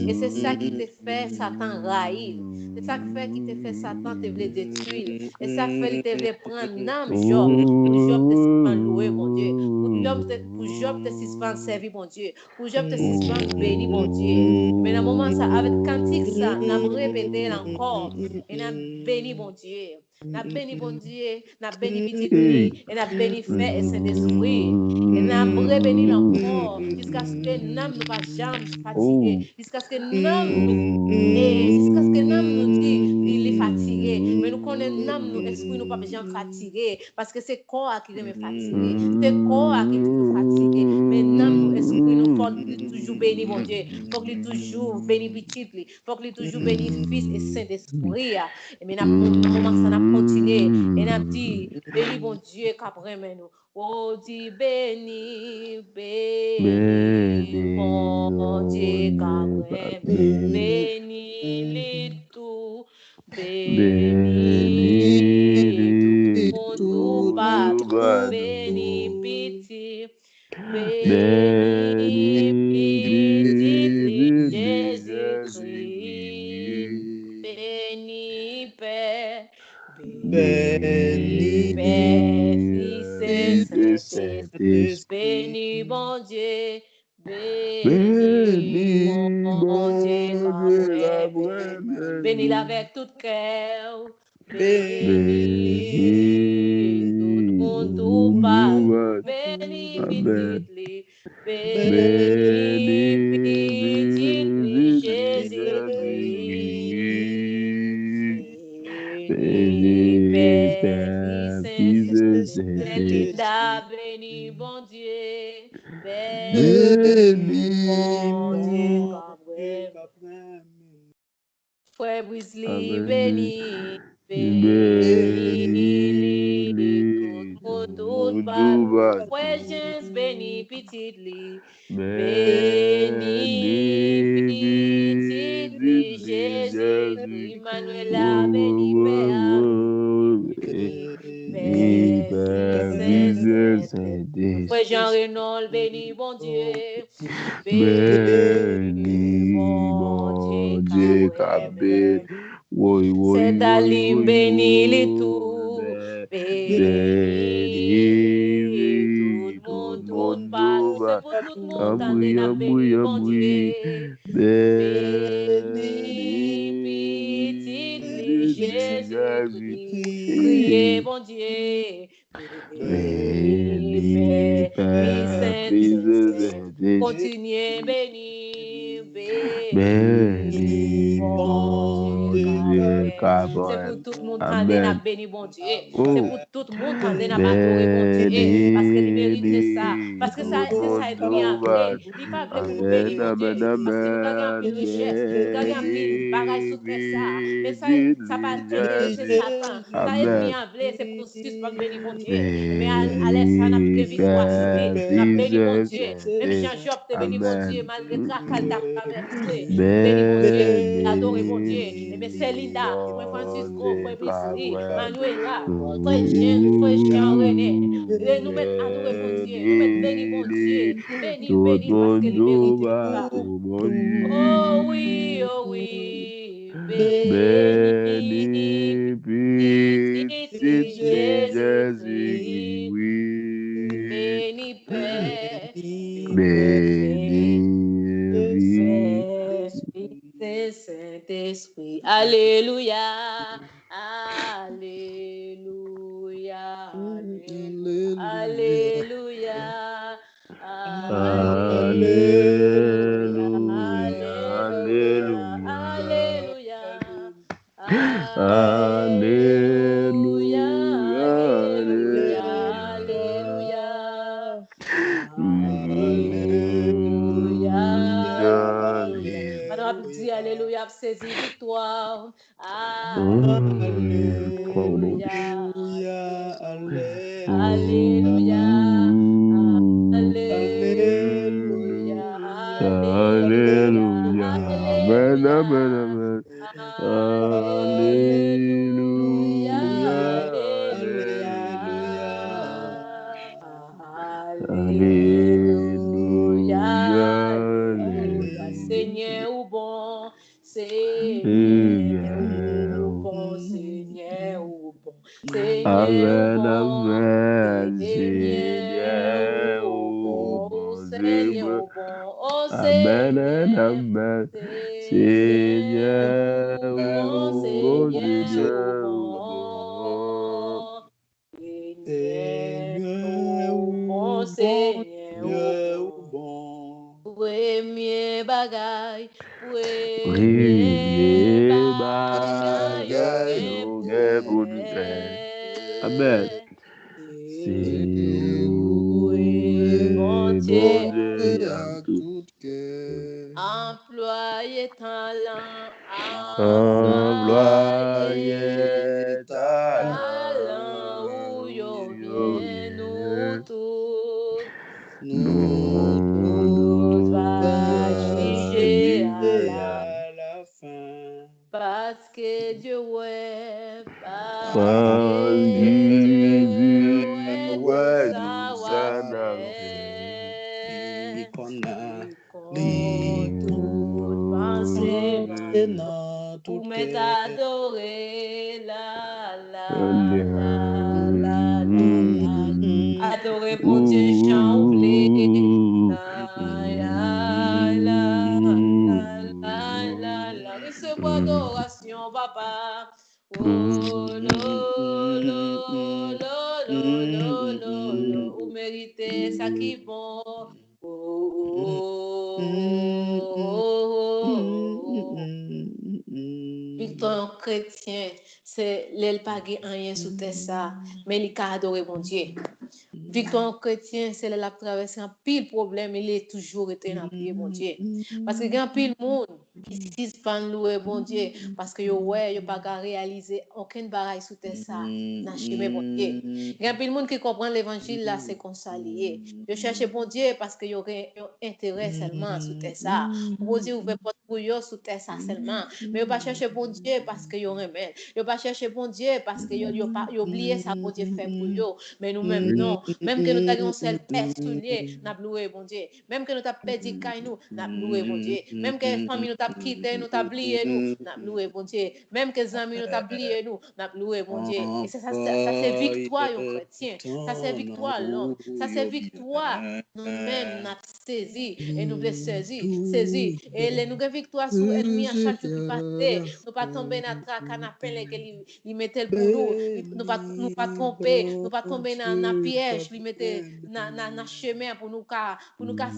Et c'est ça qui te fait Satan raïr. C'est ça qui fait Satan te voulait détruire. Et ça fait qu'il te voulait prendre l'âme Job. Pour Job te suspend louer, mon Dieu. Pour Job te suspend servir, mon Dieu. Pour Job te suspend bénir, mon Dieu. Mais dans le moment ça, avec cantique ça, on a répété encore. Et on a béni, mon Dieu. N'a béni bon Dieu, n'a béni petit lui, et n'a béni fait et Saint-Esprit. Et n'a béni encore, jusqu'à ce que nous ne pas jamais fatigué, jusqu'à ce que nous dit, il est fatigué, mais nous connaissons nous esprit nous pas jamais fatigué, parce que c'est corps qui est fatigué, c'est corps qui est toujours fatigué, mais nous esprit nous faut toujours béni mon Dieu, faut qu'il toujours béni petit lui, faut qu'il toujours béni fils et Saint-Esprit. Et mais moment ça n'a continué et n'a dit béni bon Dieu qu'après nous oh dit béni bon Dieu qu'après béni les tout béni tout partout béni petit béni Jésus-Christ béni Père béni Père Fils et Saint-Esprit béni bon Dieu béni bon Dieu béni avec tout cœur béni tout le monde tout partout béni petit béni petit Jésus-Christ béni Père Fils et Saint-Esprit béni bon Dieu béni bon Dieu qu'après Frère Brisley béni tout bas Frère James béni petit lit béni petit lit Jésus Emmanuel béni Père Frère Jean Renaud béni bon Dieu béni bon Dieu c'est Dalim béni les tout béni tout le monde partout c'est pour tout le monde béni bon Dieu béni petit Jésus-Christ criez bon Dieu béni Père Fils Saint-Esprit continuez béni béni, bon Dieu, c'est pour tout le monde tendez n'a béni bon Dieu, c'est pour tout le monde tendez n'a adoré bon Dieu, parce que il mérite ça, parce que ça c'est ça être bien appelé, il pas appelé pour nous bénir bon Dieu, parce que nous avons un peu de richesse, nous avons un peu bagaille sous terre ça, mais ça pas intéresser Satan, ça être bien appelé, c'est pour suspendre béni bon Dieu, mais à l'aise ça n'a plus victoire sur lui, n'a béni bon Dieu, même Jean-Job te béni bon Dieu, malgré qu'elle t'a traversé, béni bon Dieu, adoré bon Dieu, et bien c'est Linda, frère Francisco, frère Bisri, Manuela, frère Jean René, et nous mettons adoré bon Dieu, nous mettons béni bon Dieu, béni parce qu'il mérite ça. Oh oui, béni, petit Jésus-Christ, béni Père, Fils et Saint-Esprit. Alléluia, alléluia, alléluia, alléluia, alléluia, alléluia, alléluia, alléluia, alléluia, alléluia. Madame a dit alléluia, saisi victoire. Alléluia, alléluia, alléluia, alléluia, alléluia, Seigneur ou bon, Seigneur ou bon, Seigneur ou bon, Seigneur ou bon, Seigneur ou bon, Seigneur ou bon, oh Seigneur, Seigneur ou bon, Seigneur ou bon, Seigneur ou bon. Premier bagaille, premier bagaille, pour nous faire. Amen. C'est louer mon Dieu à tout cœur. Employé talent, Employé talent, où yo bien nous tous. Nous va juger à la fin. Parce que Dieu ouais, parce que Dieu ouais, tout ça va faire. Qu'on a toute pensée dans pour tout m'être cœur. adoré, la. Adoré pour Dieu, j'en oublie. Recevez adoration, papa. Oh, vous méritez ça qui bon. Victoire chrétien, c'est l'elle pas rien sous terre ça, mais il a adoré mon Dieu. Victoire chrétien, c'est elle a traversé un pile problème, il est toujours été dans prier mon Dieu. Parce que il y a un pile monde qui s'y pas louer bon Dieu parce que yo pas réaliser aucune bagaille sous terre ça, n'a chemin bon Dieu. Il y a un pile monde qui comprend l'évangile là, c'est comme ça lié. Je cherche bon Dieu parce que yo intérêt seulement sous terre ça. Bon Dieu ouvre porte pour yo sous terre ça seulement, mais yo pas chercher bon Dieu parce que yo remède. Yo pas chercher bon Dieu parce que yo oublié ça bon Dieu fait pour yo, mais nous même non. Même que nous avons seul test soulier, n'a loué bon Dieu. Même que nous avons perdu caille nous, n'a loué bon Dieu. Même que la famille nous t'a quitté, nous t'a oublié, nous n'a loué, bon Dieu. Même que les amis nous t'a oublié, nous n'a loué, bon Dieu. Et ça c'est victoire, yon chrétien. Ça c'est victoire, l'homme. Ça c'est victoire. Nous-mêmes, n'a saisi et nous voulons saisir. Et nous avons victoire sur l'ennemi à chaque jour qui passe. Nous pas tomber dans le canapé qu'il mettait pour nous. Nous pas tromper, nous pas tomber dans la piège, lui mettait dans chemin pour nous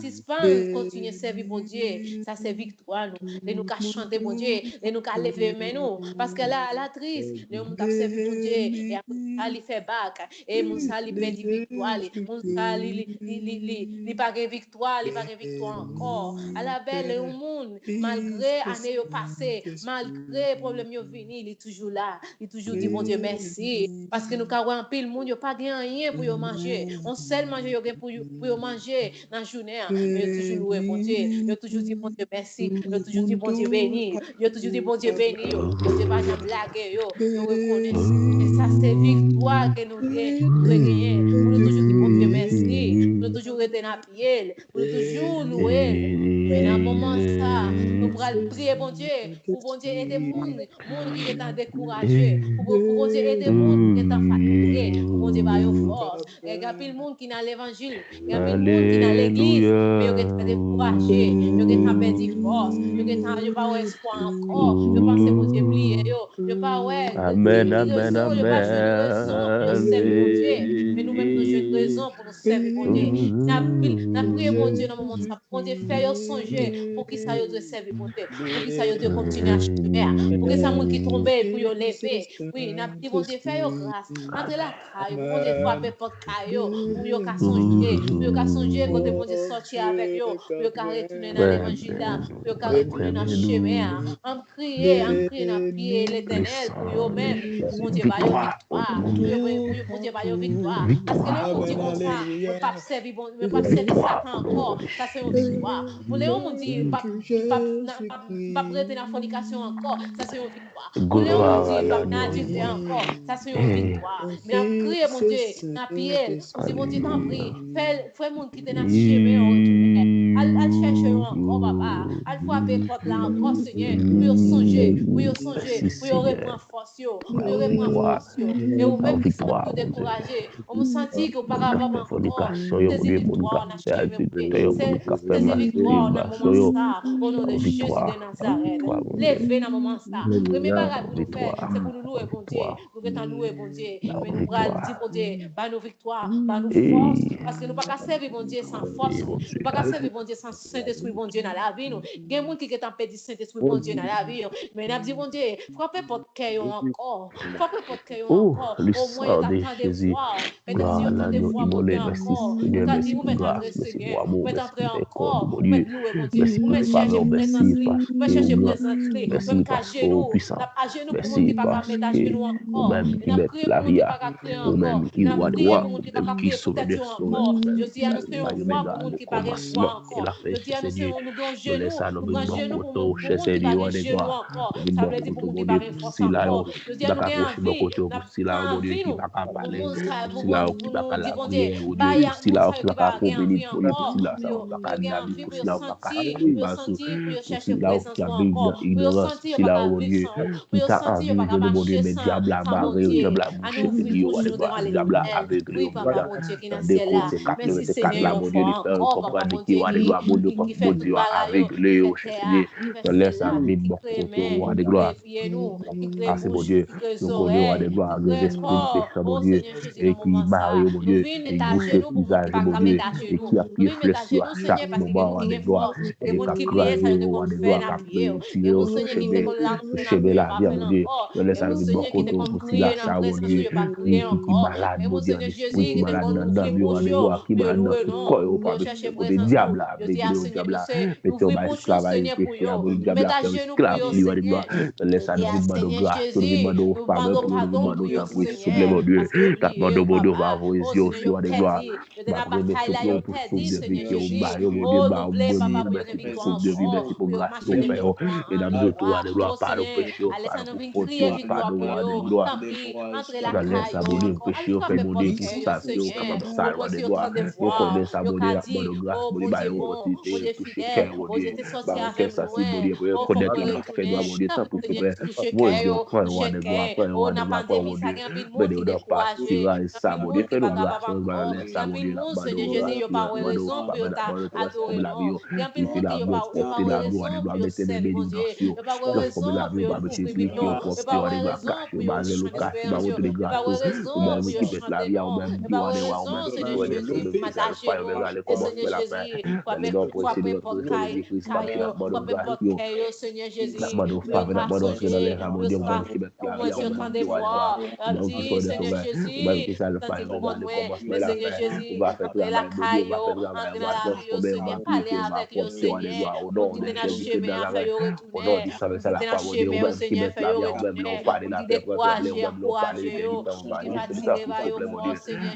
suspendre, continuer à servir bon Dieu. Ça c'est victoire nous. Et nous chanter bon Dieu, et nous lever mais nous parce que là la triste, nous t'a servi bon Dieu et après il fait bac et mon ça il perd victoire, mon ça il pas victoire, il pas victoire encore. À la belle au monde malgré année passée, malgré problème yo vini, il est toujours là, il toujours dit bon Dieu merci parce que nous avons un pile monde, yo pas rien pour manger. On seul manger yo pour manger dans journée, mais yo toujours loué bon Dieu, yo toujours dit bon Dieu merci, yo toujours dit bon Dieu béni, yo toujours dit bon Dieu béni, bon Dieu pas jamais blaguer yo reconnaissons. Et ça c'est victoire que nous gagner. Pour nous toujours dire bon Dieu merci, pour nous toujours être dans pied, pour nous toujours louer. Mais dans moment ça, nous pourrons prier bon Dieu, pour bon Dieu aider monde qui est découragé, pour bon Dieu aider monde qui est fatigué, pour bon Dieu va yo force. Regarde le monde qui dans l'évangile, regarde le monde qui dans l'église, mais yo est découragé, yo est perdu force, yo pas espoir encore, yo pense bon Dieu oublier yo pas ouais. Amen. Mais nous-mêmes nous jouons raison pour nous servir bon Dieu. N'a prié bon Dieu dans le moment ça, bon Dieu fait yo songer pour qui ça yo doit servir bon Dieu, pour qui ça yo doit continuer à chercher, pour que ça monde qui tombe pour yo lever. Oui, n'a dit bon Dieu fait yo grâce. Entre la caille, bon Dieu frapper porte caille pour yo ka songer, quand bon Dieu sortir avec yo, pour yo ka retourner dans l'évangile là, pour yo ka retourner dans chemin. On crier dans pied l'Éternel pour yo même, pour bon Dieu va yo victoire, pour Dieu va yo victoire. Parce que là on dit comme ça, on pas servir bon, on pas servir Satan encore, ça c'est une victoire. Pour les hommes on dit pas prêter dans la fornication encore, ça c'est une victoire. Pour les hommes on dit pas n'adultère encore, ça c'est une victoire. Mais on crie mon Dieu, dans pied, on dit mon Dieu t'en prie, fais mon qui te dans chemin, al chercher encore papa, al frapper porte là encore Seigneur, pour songer, pour reprendre force, et au même qui sont découragés, on me sentit que par rapport à encore, ces victoires on a ces victoires dans le moment ça, au nom de Jésus de Nazareth, levez dans le moment ça, premier bagage pour nous faire, c'est pour nous louer bon Dieu, nous voulons louer bon Dieu, mais nous allons dire bon Dieu, par nos victoires, par nos forces, parce que nous ne pouvons pas servir bon Dieu sans force, nous ne pouvons pas servir bon Dieu sans Saint-Esprit bon Dieu dans la vie, nous, il y a des gens qui ont perdu Saint-Esprit bon Dieu dans la vie, mais nous avons dit bon Dieu, frappez pas de cœur encore, au moins il t'attend des voix, mais si on t'entend des voix monter encore, nous t'as dit vous mettez entrer Seigneur, vous mettez entrer encore, vous mettez louer mon Dieu, vous mettez chercher présence, vous mettez chercher présence, même qu'à genoux, à genoux pour monde qui pas qu'à mettre à genoux encore, et n'a prié pour monde qui pas qu'à crier encore, n'a prié pour monde qui pas qu'à crier peut-être encore, je dis annoncer une voix pour monde qui pas qu'à voix encore, je dis annoncer nous grand genou pour monde qui pas qu'à genou encore, ça veut dire pour monde qui pas qu'à force encore, je dis nous gain envie, nous dit bon Dieu, bah y a qui pas envie encore, pour y envie pour sentir chercher présence encore, pour sentir pas vivre sans, pour sentir pas marcher sans bon Dieu, à nous ouvrir bouche nous devant l'Éternel, oui papa bon Dieu qui dans ciel là, merci Seigneur une fois encore papa bon Dieu qui fait tout bagaille, qui fait cela, qui crée main, qui crée nous, qui crée bouche, qui crée oreilles, qui crée corps, oh Seigneur Jésus dans moment ça, nous venons mettre à genoux pour pas qu'à mettre à genoux, nous venons mettre à genoux Seigneur parce que nous qui force, et nous qui prier ça nous devons faire la prière, et nous Seigneur qui te qu'on la pas faire encore, et nous Seigneur qui te qu'on prier dans présence Dieu pas prier encore, et nous Seigneur Jésus qui te qu'on ouvrir bouche, pour louer non, pour chercher présence nous, je dis à Seigneur nous ouvrir bouche Seigneur pour yo, nous mettre à genoux pour yo Seigneur, et à Seigneur Jésus, nous demandons pardon pour yo Seigneur, parce que papa, oh Seigneur, perdu, de la bataille là, yo perdu, Seigneur Jésus, oh, nous plaît, papa, pour une victoire encore, pour marcher de victoire, oh Seigneur, allez, nous venons crier victoire pour yo, tant pis, entre la caille, encore, allez, frappez pour le cœur, Seigneur, nous aussi, autant de fois, yo qu'a dit, oh, bon Dieu fidèle, cœur, mon Dieu. Bah, mon cœur sensible, mon Dieu, pour connaître la parfaite loi, mon Dieu, tant pour ce Père. Moi, Dieu, prends le roi des gloires, prends le roi des gloires, prends mon Dieu. Mais de nous partira et ça, mon Dieu, fais-nous grâce, nous allons laisser ça, mon Dieu, la bande de grâce, la bande de femme, la bande de transformer la vie, purifier la vie, propter la gloire des gloires, mettre les bénis dans cieux, transformer la vie, par monsieur, purifier, propter, roi des gloires, cacher, baser le cacher, bah, monter les grâces, ou même qui pète la vie, ou même qui roi des rois, ou même qui soit des sous, même qui s'alpha, ou même aller commencer la fin, dans le nom précédent, notre Jésus-Christ, par la bande de grâce, la bande de femme, la bande d'entrer dans les rames, mon Dieu, ou même qui pète la vie, ou même qui roi des rois, ou même qui soit des sauveurs, ou même qui s'alpha, ou même aller commencer la fin, on va faire travail, mon Dieu, on va faire travail, on va transformer, on va purifier, on va propter, roi des gloires, au nom de Jésus-Christ de Nazareth, au nom du sang, c'est la foi, mon Dieu, ou même qui met la vie, ou même l'on parle de la paix, pour aller, ou même l'on parle de l'éternité, on va aller, c'est le temps, s'il te plaît, mon Dieu,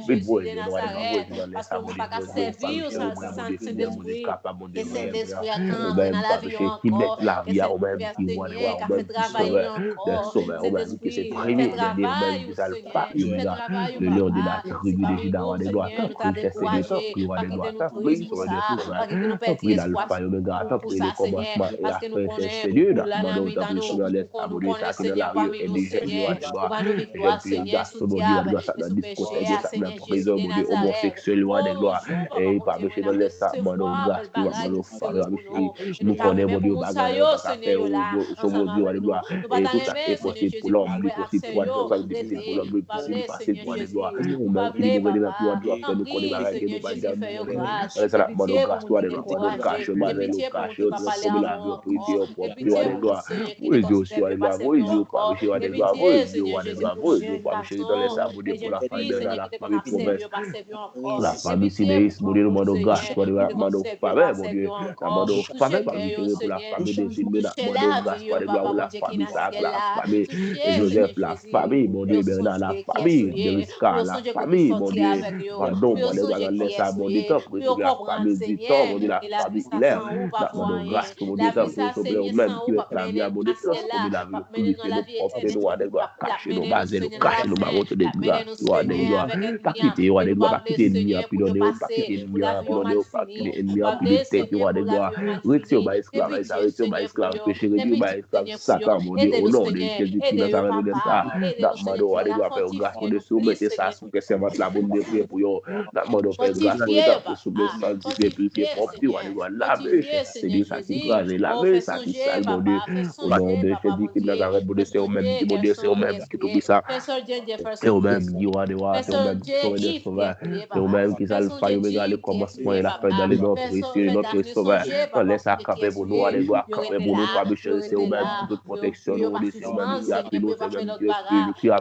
vite, vous, et nous, allez, vous, et dans les sables, mon Dieu, mon Dieu, fidèle, mon Dieu, capable, mon Dieu, ou même, pas péché, qui met la vie, ou même qui voit les rois, ou même qui sauveur, des sauveurs, ou même qui c'est premier, dernier, ou même qui s'alpha, le lion de la tribu de Juda, roi des gloires, tant pris, chercher de temps, pris, roi des gloires, tant pris, sauveur des sauveurs, tant pris, l'alpha, l'oméga, tant pris, le commencement et la fin, chercher Dieu, dans le monde, tant pris, sauveur des sables, Dieu, ça qui dans la rue, et des jeunes, roi des gloires, jeunes filles, garçons, mon Dieu, roi ça dans discothèque, ça dans prison, mon Dieu, homosexuel, roi des gloires, et pas péché dans les sables, mon Dieu, grâce, pour mon femme, nous connaissons, mon Dieu, bagarre, on va faire, au mon Dieu, roi des gloires, et tout ça qui est possible pour l'homme, lui possible pour Dieu, ça est difficile pour l'homme, lui possible passer pour des gloires, ou même qui dit gouvernement pour Dieu, faire nous connaître bagarre que nous pas jamais connaître. Ça la mode grâce, toi des gloires, mode cache, baser le cache, transformer la vie, purifier, propre, roi des gloires, oui Dieu aussi, roi des gloires, oui Dieu, pas péché, roi des gloires, oui Dieu, roi des gloires, oui Dieu, pas péché dans les sables, pour la famille de la famille province. La famille Sinéis, mon Dieu, nous demandons grâce, toi, nous demandons faveur, mon Dieu. Nous demandons faveur, pour la famille des Silmes, nous demandons grâce, toi, pour la famille Sac, la famille Joseph, la famille, mon Dieu, Bernard, la famille Deriska, la famille, mon Dieu. Pardon, mon Dieu, dans les sables, mon Dieu, pour la famille du temps, mon Dieu, la famille Hilaire. Nous demandons grâce, mon Dieu, pour sauver nous-mêmes qui met la vie à mon Dieu, transformer la vie, purifier nous, propre nous, à des gloires, cacher nous, baser nous, cacher nous, baroter des grâces, toi, des gloires. Pas quitter, roi des gloires, pas quitter l'ennemi, puis donner, pas quitter l'ennemi, puis donner, pas quitter l'ennemi, puis de tête, roi des gloires. Retire, bah, esclave, ça retire, bah, esclave, péché, retire, bah, esclave, sacre, mon Dieu, au nom de Jésus-Christ, dans sa réunion de ça, n'amado, roi des gloires, faire grâce pour dessus, mettez ça, sous que c'est votre la bonne de prier pour yo, n'amado, faire grâce pour le temps, pour soulever, sanctifier, purifier, propre, roi des gloires, laver, c'est Dieu, ça qui crase, laver, ça qui sale, mon Dieu, au nom de Jésus-Christ, dans sa réunion de c'est au même, mon Dieu, c'est au même, qui tout ça. C'est au même qui roi des rois, c'est au même qui sauve des sauveurs, c'est au même qui s'alpha et oméga, le commencement et la fin dans les notre précieux, notre sauveur. On laisse à camper pour nous, aller voir camper pour nous, pas bêcher, c'est au même qui toute protection, c'est au même qui a pris nous, c'est au même qui a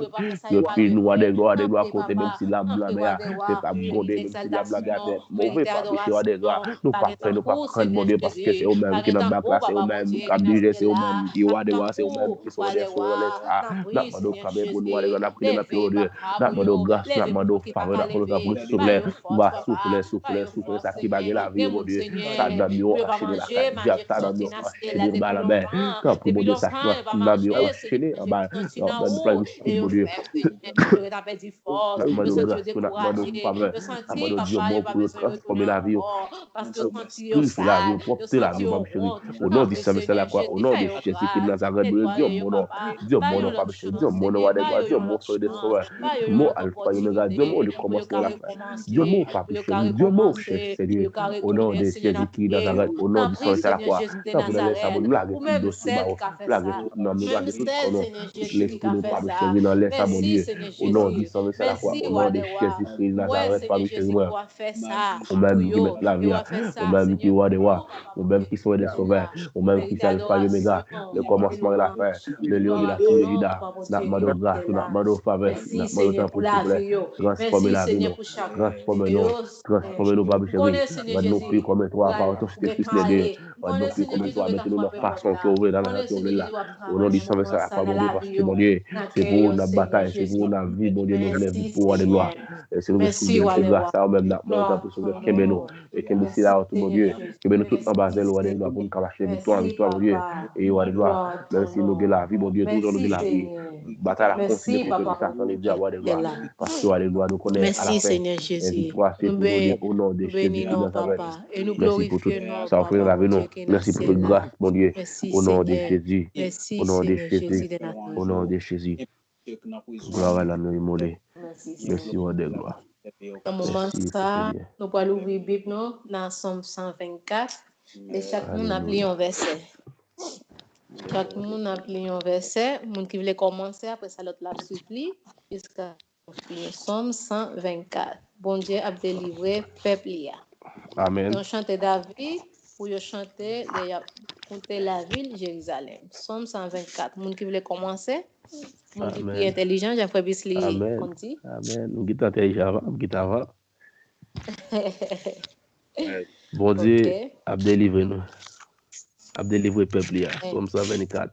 pris nous, à des gloires, côté, même si la blâme c'est pas bondé, même si la blague est mauvais, pas bêcher, à des gloires, nous pas faire, nous pas prendre, mon Dieu, parce que c'est au même qui n'a pas là, c'est au même qui a dirigé, c'est au même qui roi des rois, c'est au même qui sont des sauveurs, laisse à, n'a pas de camper pour nous, aller dans la prière, n'a plus Dieu. N'a pas de grâce, n'a pas de faveur, n'a pas de faveur, souffler, va souffler, ça qui bague la vie, mon Dieu. Ça n'a mieux enchaîné la caille, ça n'a mieux enchaîné par la mer. Quand pour mon Dieu, ça n'a mieux enchaîné, dans le plan de mon Dieu. N'a pas de grâce, n'a pas de faveur, n'a pas de Dieu bon pour transformer la vie, purifier la vie, propter la vie, mon chéri. Au nom du Saint, c'est la croix, au nom de Jésus-Christ de Nazareth, Dieu mon nom, pas péché, Dieu mon nom, Dieu mon soeur de sauveur. Mon alpha et oméga, Dieu mon le commencement la fin. Dieu mon pas péché, Dieu mon chef, c'est Dieu. Au nom de Jésus-Christ de Nazareth, au nom du Saint, c'est la croix. Ça vous allez savoir, blague tout dossier, blague tout nom, blague tout nom, tout l'esprit nous pas péché, dans les sables, mon Dieu. Au nom du Saint, c'est la croix, au nom de Jésus-Christ de Nazareth, pas péché, moi. Au même qui met la vie, au même qui roi des rois, au même qui sont des sauveurs, au même qui fait alpha et oméga, le commencement et la fin, le lion de la tribu de Juda, n'a pas de grâce, n'a pas de faveur, n'a pas de temps pour s'il vous plaît, transformer la vie, transformer nos babes chéris, va nous prier comme toi, par ton Saint-Esprit les deux, va nous prier comme toi, mettez-nous dans la façon qui ouvre dans la nature là, au nom du sang, ça la croix, mon Dieu, parce que mon Dieu, c'est pour notre bataille, c'est pour notre vie, mon Dieu, nous voulons vivre pour de gloire, et c'est nous qui nous c'est grâce à même, n'a pas de temps pour sauver, Kembeno, et Kembe si là, tout mon Dieu, Kembeno tout en bas, le roi des gloires, pour nous cacher victoire, mon Dieu, et roi des gloires, même si nous avons la vie, mon Dieu, toujours nous avons la vie. Bataille à continuer pour que ça les dieux avoir des gloires. Parce que les gloires nous connaissent à la fin. Et victoire, c'est pour nous dire au nom de Jésus de Nazareth. Merci pour tout ça offrir la vie, nous. qui est dans le Merci pour toute ciel là. grâce, mon Dieu. Merci Au nom de Seigneur. Jésus. Merci Au nom de Seigneur Jésus Jésus. de Nazareth. Au nom de Jésus. Gloire à la nous immolée. Merci, roi des gloires. Dans le moment Merci, ça, Seigneur. nous allons ouvrir la Bible nous, dans Somme 124. Et chaque monde a pris un verset. Chaque monde a pris un verset. Monde qui voulait commencer, après ça, l'autre l'a supplie. Jusqu'à finir. Somme 124. Bon Dieu a délivré peuple. Amen. On chante David pour chanter la ville Jérusalem. Somme 124. Monde qui voulait commencer. Monde qui est intelligent, j'ai fait Bisli. Amen. Amen. Nous qui intelligent, nous qui avant. Bon Dieu a délivré nous. A délivré peuple. Somme 124.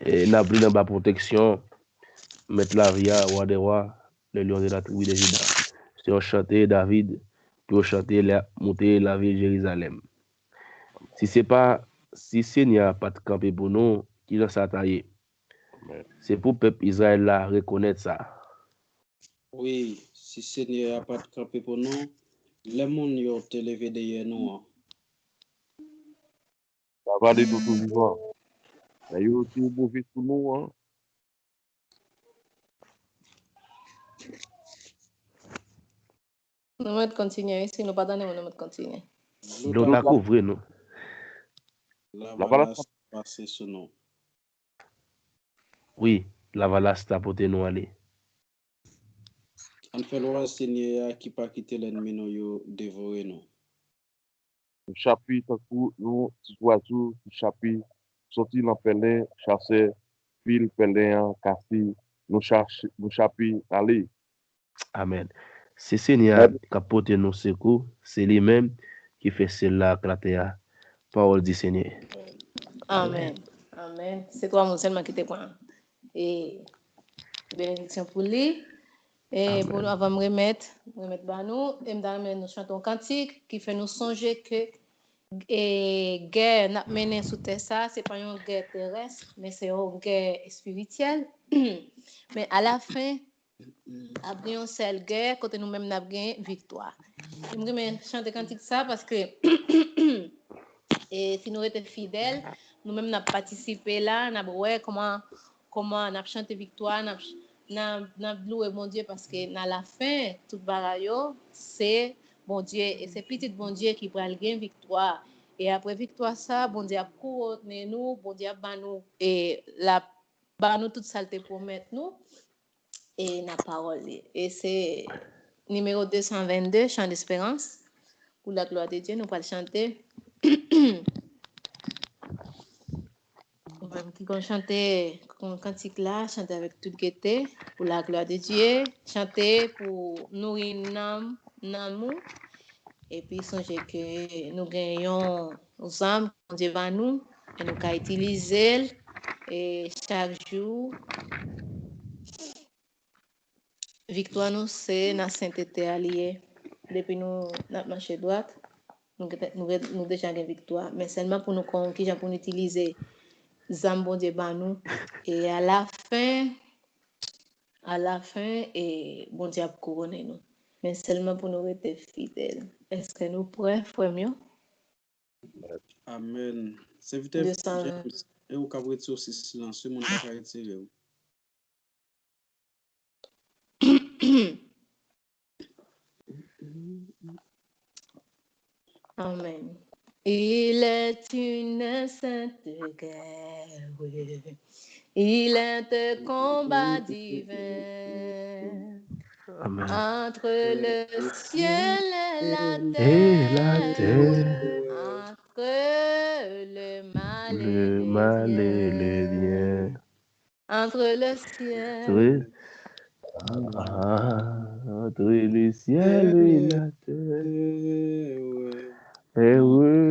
Et n'a pris dans la protection. Mettre la vie à roi des rois, le lion de la tribu de Juda. C'est chanter David pour chanter monter la ville Jérusalem. Si Seigneur pas de camper pour nous, qui dans sa taille. C'est pour le peuple Israël là reconnaître ça. Oui, si Seigneur n'a pas de camper pour nous, les monde y ont levé derrière nous. Ça va de tout vivant. Mais il y a aussi mauvais pour nous. Nous allons continuer. Si nous ne pas nous allons continuer. Nous t'a couvrir nous. La valasse passe sur nous. Oui, la valasse t'a porté nous aller. On fait le Seigneur qui pas quitter l'ennemi nous dévorer nous. Le chapitre pour nous, oiseaux, le chapitre sorti dans pelin, chasser, fil pelin, cassis, nous chapitre aller. Amen. C'est Seigneur qui a porté nos secours, c'est lui-même qui fait cela à la terre. Parole du Seigneur. Amen. Amen. C'est toi, mon seulement qui te prend. Et bénédiction pour lui. Et pour nous, avant de me remettre nous, et nous chantons un cantique qui fait nous songer que la guerre n'a mené sous terre, ça, c'est pas une guerre terrestre, mais c'est une guerre spirituelle. Mais à la fin, après une seule guerre, côté nous-mêmes, nous avons gagné victoire. Je me chanter cantique ça parce que et si nous étions fidèles, nous-mêmes, nous avons participé là, nous avons vu comment nous avons chanté victoire, nous avons loué mon Dieu parce que dans la fin, tout bagaille, c'est bon Dieu, et c'est petit bon Dieu qui prend le victoire. Et après victoire, ça, bon Dieu a couronné nous, bon Dieu a ban nous, et la ban nous toute saleté pour mettre nous, et la parole. Et c'est numéro 222, chant d'espérance, pour la gloire de Dieu, nous allons chanter. Même qui vont chanter un cantique là, chanter avec toute gaieté pour la gloire de Dieu, chanter pour nourrir nous, et puis songer que nous gagnons nos âmes, Dieu va nous, et nous qu'à utiliser et chaque jour. Victoire nous c'est la sainteté alliée. Depuis nous notre marché droite, nous déjà gagne victoire, mais seulement pour nous conquérir, pour nous utiliser Zambon de Banou. Et à la fin, et bon Dieu a couronné nous. Mais seulement pour nous rester fidèles. Est-ce que nous prêts, frère mieux? Amen. C'est vite. Et au cas où tu es aussi silencieux, mon père a retiré. Amen. Il est une sainte guerre, oui. Il est un combat divin. Amen. Entre le ciel et la terre, entre le mal et le bien, entre le ciel, entre le ciel et la terre,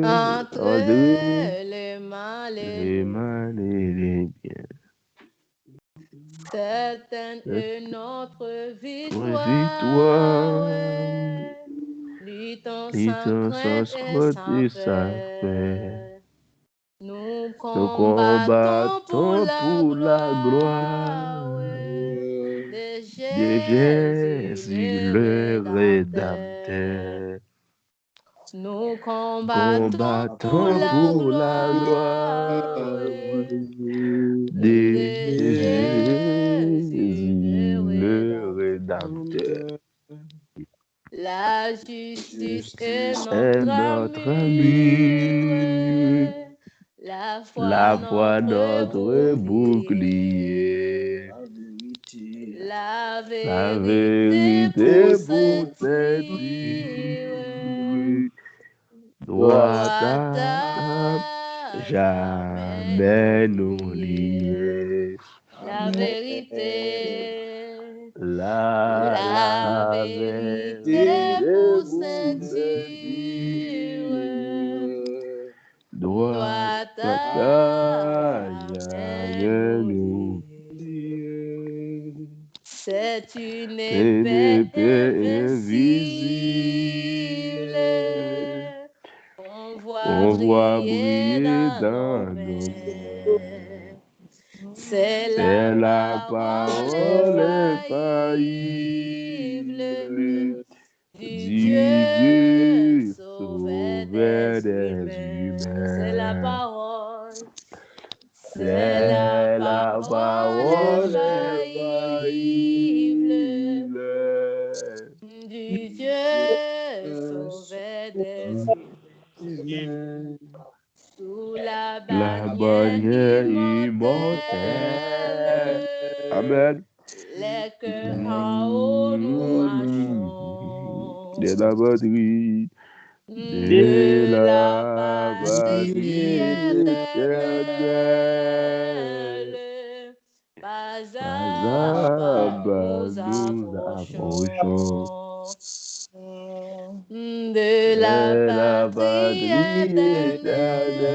entre le mal et le bien. C'est notre victoire, luttons sans crainte et sans peur. Nous combattons pour la gloire de Jésus le Rédempteur. Nous combattons pour la gloire de Jésus le Rédempteur. La justice est notre mur, la foi notre bouclier, la vérité pour sentir, droite jamais nous lier. La vérité, la vérité pour sentir, droite jamais nous lier. C'est une épée invisible qu'on voit briller dans nos mains. C'est la parole infaillible du Dieu sauveur des humains. C'est la parole. C'est la parole infaillible du Dieu sauveur des humains. Sous la bannière immortelle, Amen. les cœurs en haut nous marchons. De la patrie, de la patrie éternelle, pas à pas nous approchons. De la patrie éternelle,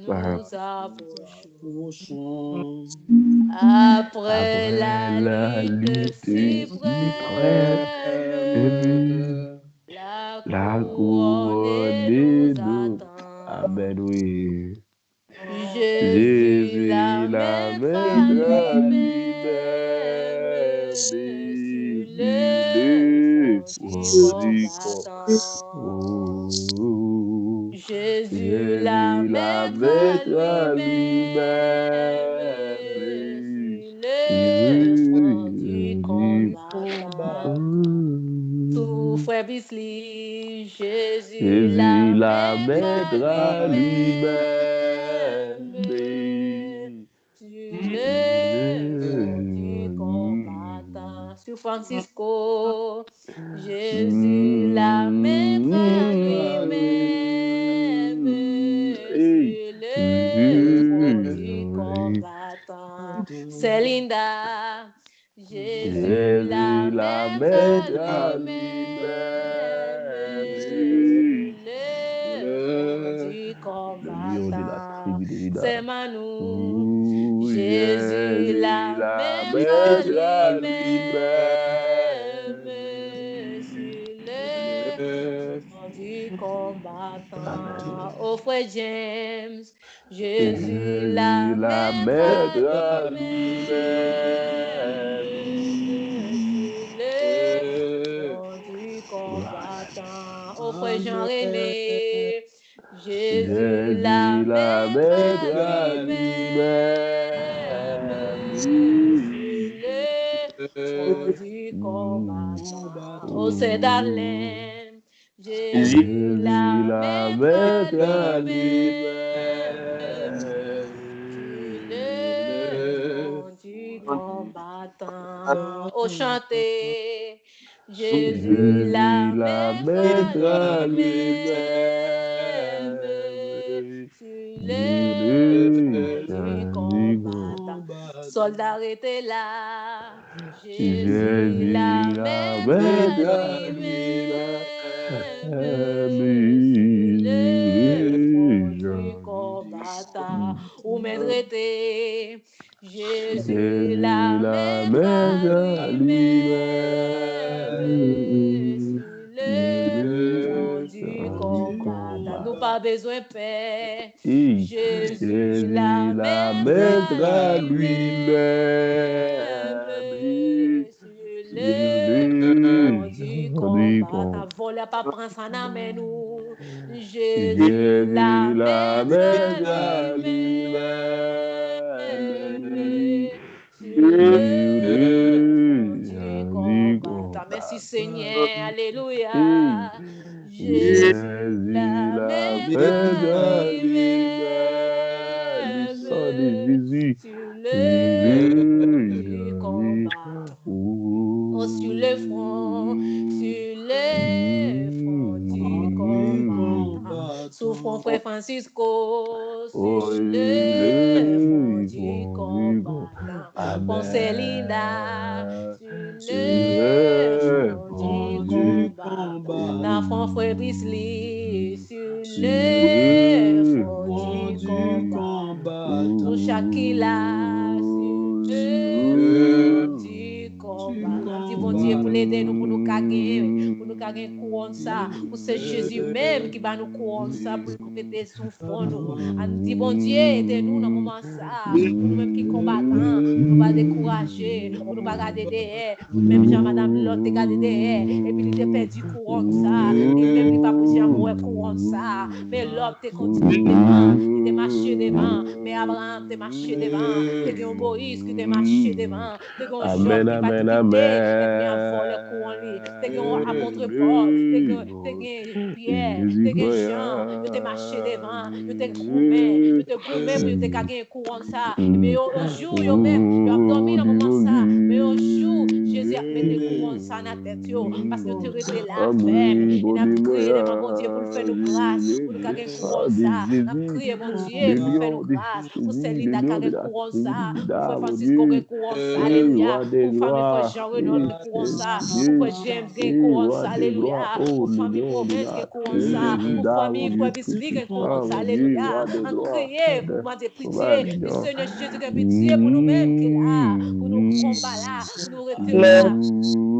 pas à nous approchons. Après la lutte suprême, la couronne nous attend. Amen, oui. Jésus la maître lui-même sur le combattant. Jésus la maître lui-même sur le front du combattant. Tout frère Bisley, Jésus la maître lui-même sur le front du combattant. Sur Francisco, Jésus la maître lui-même sur le front du combattant. C'est Linda, Jésus la maître lui-même sur le front du combattant. C'est Manu, Jésus la maître lui-même sur le front du combattant. Au frère James, Jésus la maître lui-même sur le front du combattant. Au frère Jean-René, Jésus la maître lui-même sur le front du combattant. Au Cédalin, Jésus la maître lui-même sur le front du combattant. Au chanter, Jésus la maître lui-même sur le front du combattant. Soldat arrêtez là, Jésus la maître lui-même sur le front du combattant. Ou m'aider, Jésus la maître lui-même sur le front du combattant. Nous pas besoin de paix. Jésus la maître lui-même sur le front ta volé, pas prendre ça dans mais nous. Jésus, la maître lui-même. Sur le front du combattant. Merci Seigneur, alléluia. Jésus, la maître lui-même. Sur le front du combattant. Oh, sur le front du combattant. Sous front frère Francisco, sur le front du combattant. Pensez Linda, sur le front du combattant. Dans front frère Brisley, sur le front du combattant. Sous Shakila, sur le front du combattant. Dis bon Dieu pour l'aider nous, pour nous gagner couronne ça, pour c'est Jésus même qui va nous couronne ça, pour nous mettre sous front nous. Dis bon Dieu, aidez-nous dans le moment ça, pour nous-mêmes qui combattants, nous pas décourager, pour nous pas garder derrière, pour même Jean-Madame l'autre te garder derrière, et puis il te perdu couronne ça, lui-même il pas pour dire moi couronne ça, mais l'homme te continue devant, il te marché devant, mais Abraham te marché devant, te gagne Moïse qui te marché devant, te gagne Job qui va te quitter, et puis avant le couronne, te gagne apôtre Paul, te gagne Pierre, te gagne Jean, il te marché devant, il te gourmet pour te gagner couronne ça, mais un jour yo même, yo a dormi dans le moment ça, mais un jour Jésus a mis des couronnes ça dans la tête yo, parce que tu restes là ferme, il a prié devant bon Dieu pour faire nous grâce, pour nous gagner couronne ça, il a prié bon Dieu pour faire nous grâce, pour Céline da gagner couronne ça, pour frère Francisco gagner couronne ça, alléluia, pour famille frère Jean-Renaud gagner couronne ça, pour frère James gagner couronne ça, alléluia, pour famille Province gagner couronne ça, pour famille frère Bisley gagner couronne ça, alléluia, en crier pour demander pitié, du Seigneur Jésus gagner pitié pour nous-mêmes qui est là, pour nous combattre là, pour nous rester là.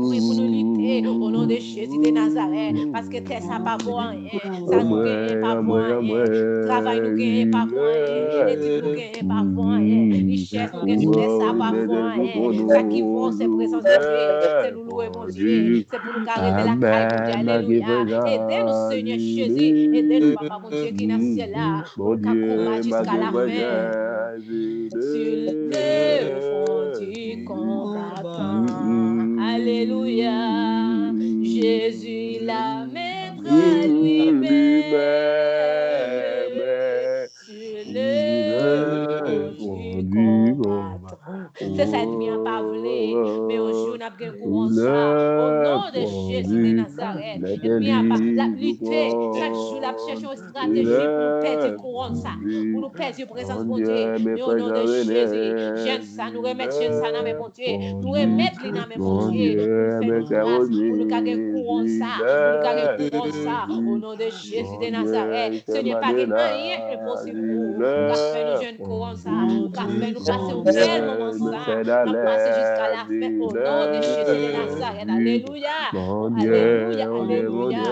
Oui, pour nous lutter au nom de Jésus de Nazareth, parce que t'es ça pas pour rien, ça nous gagne pas pour rien, travail nous gagne pas pour rien, étude nous gagne pas pour rien, richesse nous gagne sur ça pas pour rien, ça qui vaut c'est présence de Dieu, c'est nous louer mon Dieu, c'est pour nous arrêter la caille mon Dieu, alléluia, aidez-nous Seigneur Jésus, aidez-nous Papa mon Dieu qui est dans le ciel là, pour nous combattre jusqu'à la fin, sur le front du combattant. Alléluia, Jésus la maître lui-même, sur le front du combattant. C'est ça être bien pas voulu, mais au jour n'a pas couronne ça, au nom de Jésus de Nazareth, et bien la lutter, chaque jour la chercher une stratégie pour nous perdre couronne ça, pour nous perdre présence mon Dieu, mais au nom de Jésus, j'aime ça, nous remettre ça dans mes mon Dieu, nous remettre les dans mes mon Dieu, pour faire nous grâce, pour nous gagner couronne ça, pour nous gagner couronne ça, au nom de Jésus de Nazareth, ce n'est pas rien impossible pour faire nous jeunes couronne ça, pour faire nous passer un bel moment ça, nous passer jusqu'à la fin, au nom de Jésus de Nazareth, alléluia, alléluia, alléluia,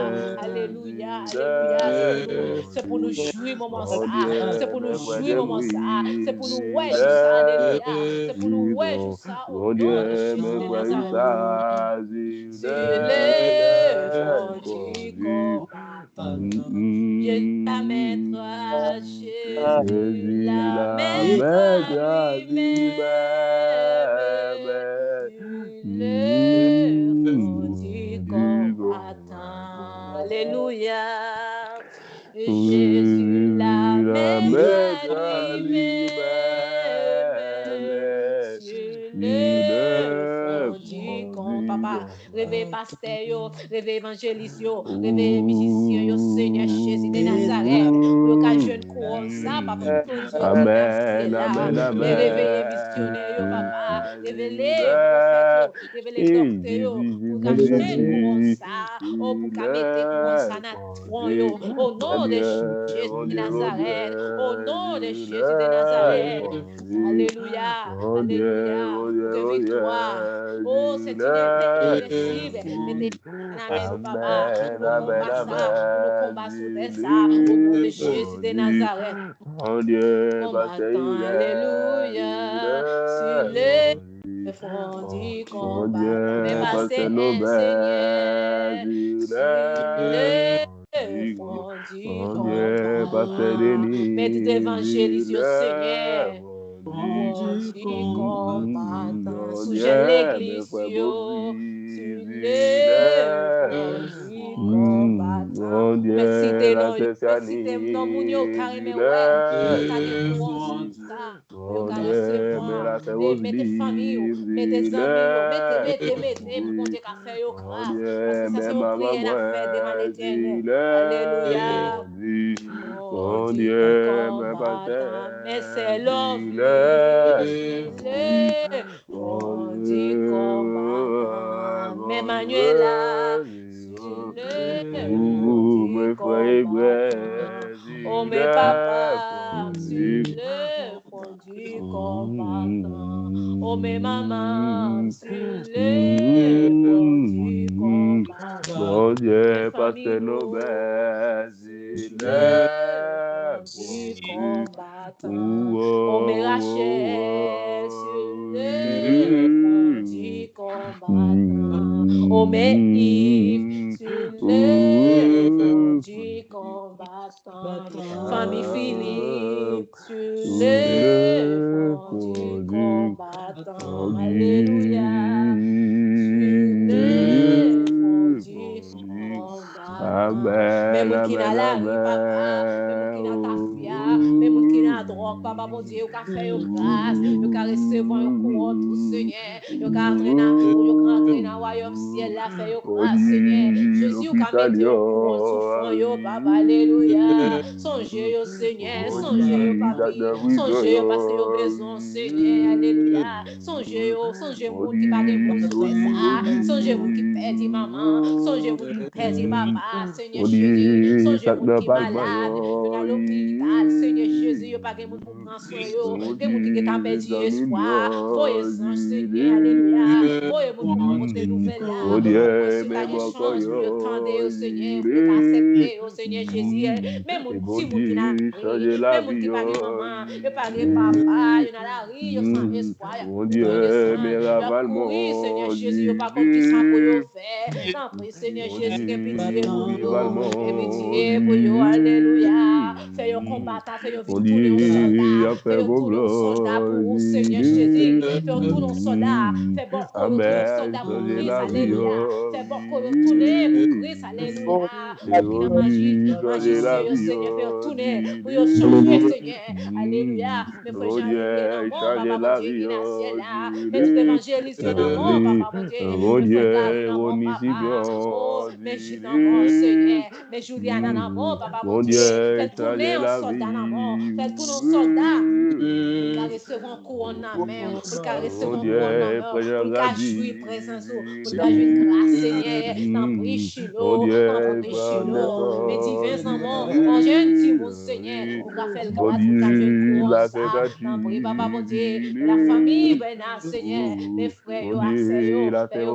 alléluia, alléluia, c'est pour nous jouir moment ça, c'est pour nous jouir moment ça, c'est pour nous ouais ça, alléluia, c'est pour nous ouais ça, au nom de Jésus de Nazareth, sur le front du combattant, Jésus la maître, Jésus la maître lui-même, le front du combattant, alléluia, Jésus la maître lui-même, sur le front du combattant. Papa, réveille pasteur, réveille évangéliste, réveille musicien, Seigneur Jésus de Nazareth, pour que jeune couronne ça, papa, pour Dieu, amen, amen, amen, mais réveille missionnaire, papa, réveille prophète, réveille docteur, pour que jeune couronne ça, pour que mette couronne ça dans tronc, au nom de Jésus de Nazareth, au nom de Jésus de Nazareth, alléluia, alléluia, que victoire, oh, c'est invincible, mettez amen, papa, pour nous combattre sous ça, au nom de Jésus de Nazareth, combattant, alléluia, sur le front du Mon combat. Dieu, Mais parce passer nos un Seigneur belles sur le front du mon Dieu, parce combat. Denis, Mais tout évangélise au Seigneur. mon Front du combattant. Dieu, Sous l'église, mes frères sur Bobby, le front du combattant. mon Mais si Dieu, t'es la non, si t'es non, moun yo carrément ouais, yo ta gen courant sur ça. Yo mon ka Dieu, mais la recevoir, mettez famille yo, mettez amis yo, mettez, mon Dieu ka fait yo mon grâce. Parce que Dieu, ça c'est mais une maman, prière à faire devant l'Éternel. Alléluia. mon Dit Dieu, mais combattant, mais c'est Dieu, l'envie sur le mon front du combattant. Mais Dieu, Manuela sur le front du mes frères combattant. Oh, mes papas sur le front du combattant. Oh, mes mamans sur le front du combattant. mon Dieu, parce Famille que nos nous belles sur le front du combattant. Oh, mes Rachel sur le front du combattant. Oh, mes Yves sur le front du combattant. Famille Philippe sur le front du combattant. Alléluia. Sur le front du combattant. Même moun qui n'a la rue, papa, même moun qui n'a ta fia, même moun qui n'a drogue, papa, bon Dieu, yo ka fait yo grâce, yo ka recevoir un couronne tout Seigneur, yo ka entrer dans royaume ciel là, fait yo grâce Seigneur. Jésus, yo ka mettre un couronne sous front yo, papa, alléluia. Songez yo Seigneur, songez yo papi, songez yo parce que yo besoin Seigneur, alléluia. Songez moun qui pas gen moun frère ça, songez moun qui perdit maman, songez moun qui perdit papa, Seigneur Jésus, songez moun qui malade, yo dans l'hôpital, Seigneur Jésus, yo pas gen moun pour prendre soin yo, gen moun qui t'a perdu espoir, voyez ange Seigneur, alléluia, voyez moun pour porter nouvelle là, si t'as gen chance pour yo tendre yo Seigneur, pour yo accepter yo Seigneur Jésus, même moun ti moun qui n'a rien, même moun qui pas gen maman, yo pas gen papa, yo dans la rue, yo sans espoir, mon Dieu, mais ravalement, Seigneur Jésus, yo pas comme qui ça pour yo faire. Tant pis, Seigneur Jésus, que pitié pour yo. Que pitié pour yo, alléluia. Fais yo combattant, fais yo vite tourner au soldat. Fais yo tourner au soldat pour vous, Seigneur Jésus. Fais yo tourner au soldat. Fais bon qu'on yo tourner au soldat pour Christ, alléluia. Fais bon qu'on yo tourner pour Christ, alléluia. Qui n'a magicien, yo Seigneur, fais yo tourner pour yo changer, Seigneur, alléluia. Mais frère Jean-Louis, dans mon papa, mon Dieu, qui n'a ciel là. Mais tout évangéliste, dans mon papa, mon Dieu. mon Mais frère Gary, Dieu, dans mon papa. Oh, mais Onisibion, Gilles, dans mon Seigneur. Mais Juliana, dans mon papa, mon Dieu. Fais tourner un soldat dans mon. Fais tourner un soldat. Pour recevoir un couronne dans la main. Pour recevoir un couronne dans la main. Pour jouir présence. Pour jouir grâce, Seigneur. Dans prix Chilo. Dans prix Chilo. Mais divin sans mon. On jeune petit mon Seigneur. Pour faire le grâce. Pour jeune couronne ça. Dans prix papa, mon Dieu. La famille, ben, Seigneur. Mes frères, yo, assez, yo. Fais yo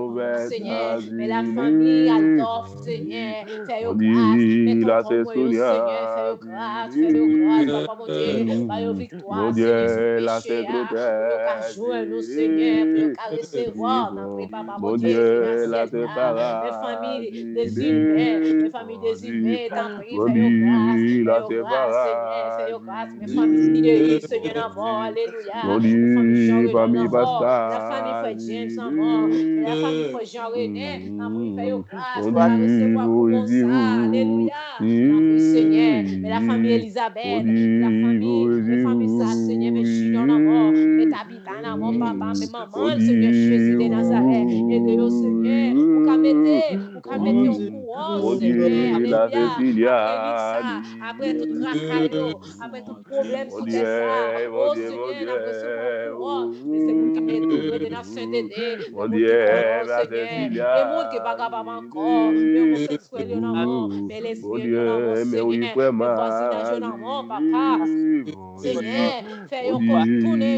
Seigneur. Mais la famille, Adolphe, Seigneur. Fais yo grâce. Mais ton comme yo, Seigneur. Fais yo grâce. Fais yo grâce, papa, mon Dieu. Par yo victoire, Seigneur, sous péché. Pour yo ka jouer nous, Seigneur. Pour yo ka recevoir. Dans prix papa, mon Dieu. Qui n'a ciel là. Mes familles des humains. Mes familles des humains. Dans prix, fais yo grâce. Fais yo grâce, Seigneur. Fais yo grâce. Mes familles, Seigneur, en mort. Alléluia. Mes familles Jean-René en mort. La famille Frère James en mort. La famille Frère Jean-René. Dans prix, fais yo grâce. Pour la recevoir pour bon ça. Alléluia. Dans prix, Seigneur. Mais la famille Elisabeth. La famille ça, Seigneur. Mes Junior en mort. Mes habitants en mort, papa. Mes mamans, Seigneur Jésus de Nazareth. Aidez-le, Seigneur. Ou qu'à mettre un courant, Seigneur. Alléluia. Après tout racaillot, après tout problème sous tes ça. Oh Seigneur, n'a recevoir un courant. Mais c'est mon qui met double de la Saint-Dédé. Mais mon qui connaît, Seigneur. Mais mon qui pas capable encore. Mais homosexuel, en amour. Mais lesbienne, en amour, Seigneur. Mais voisinage, en amour, papa. Seigneur, fais tourner,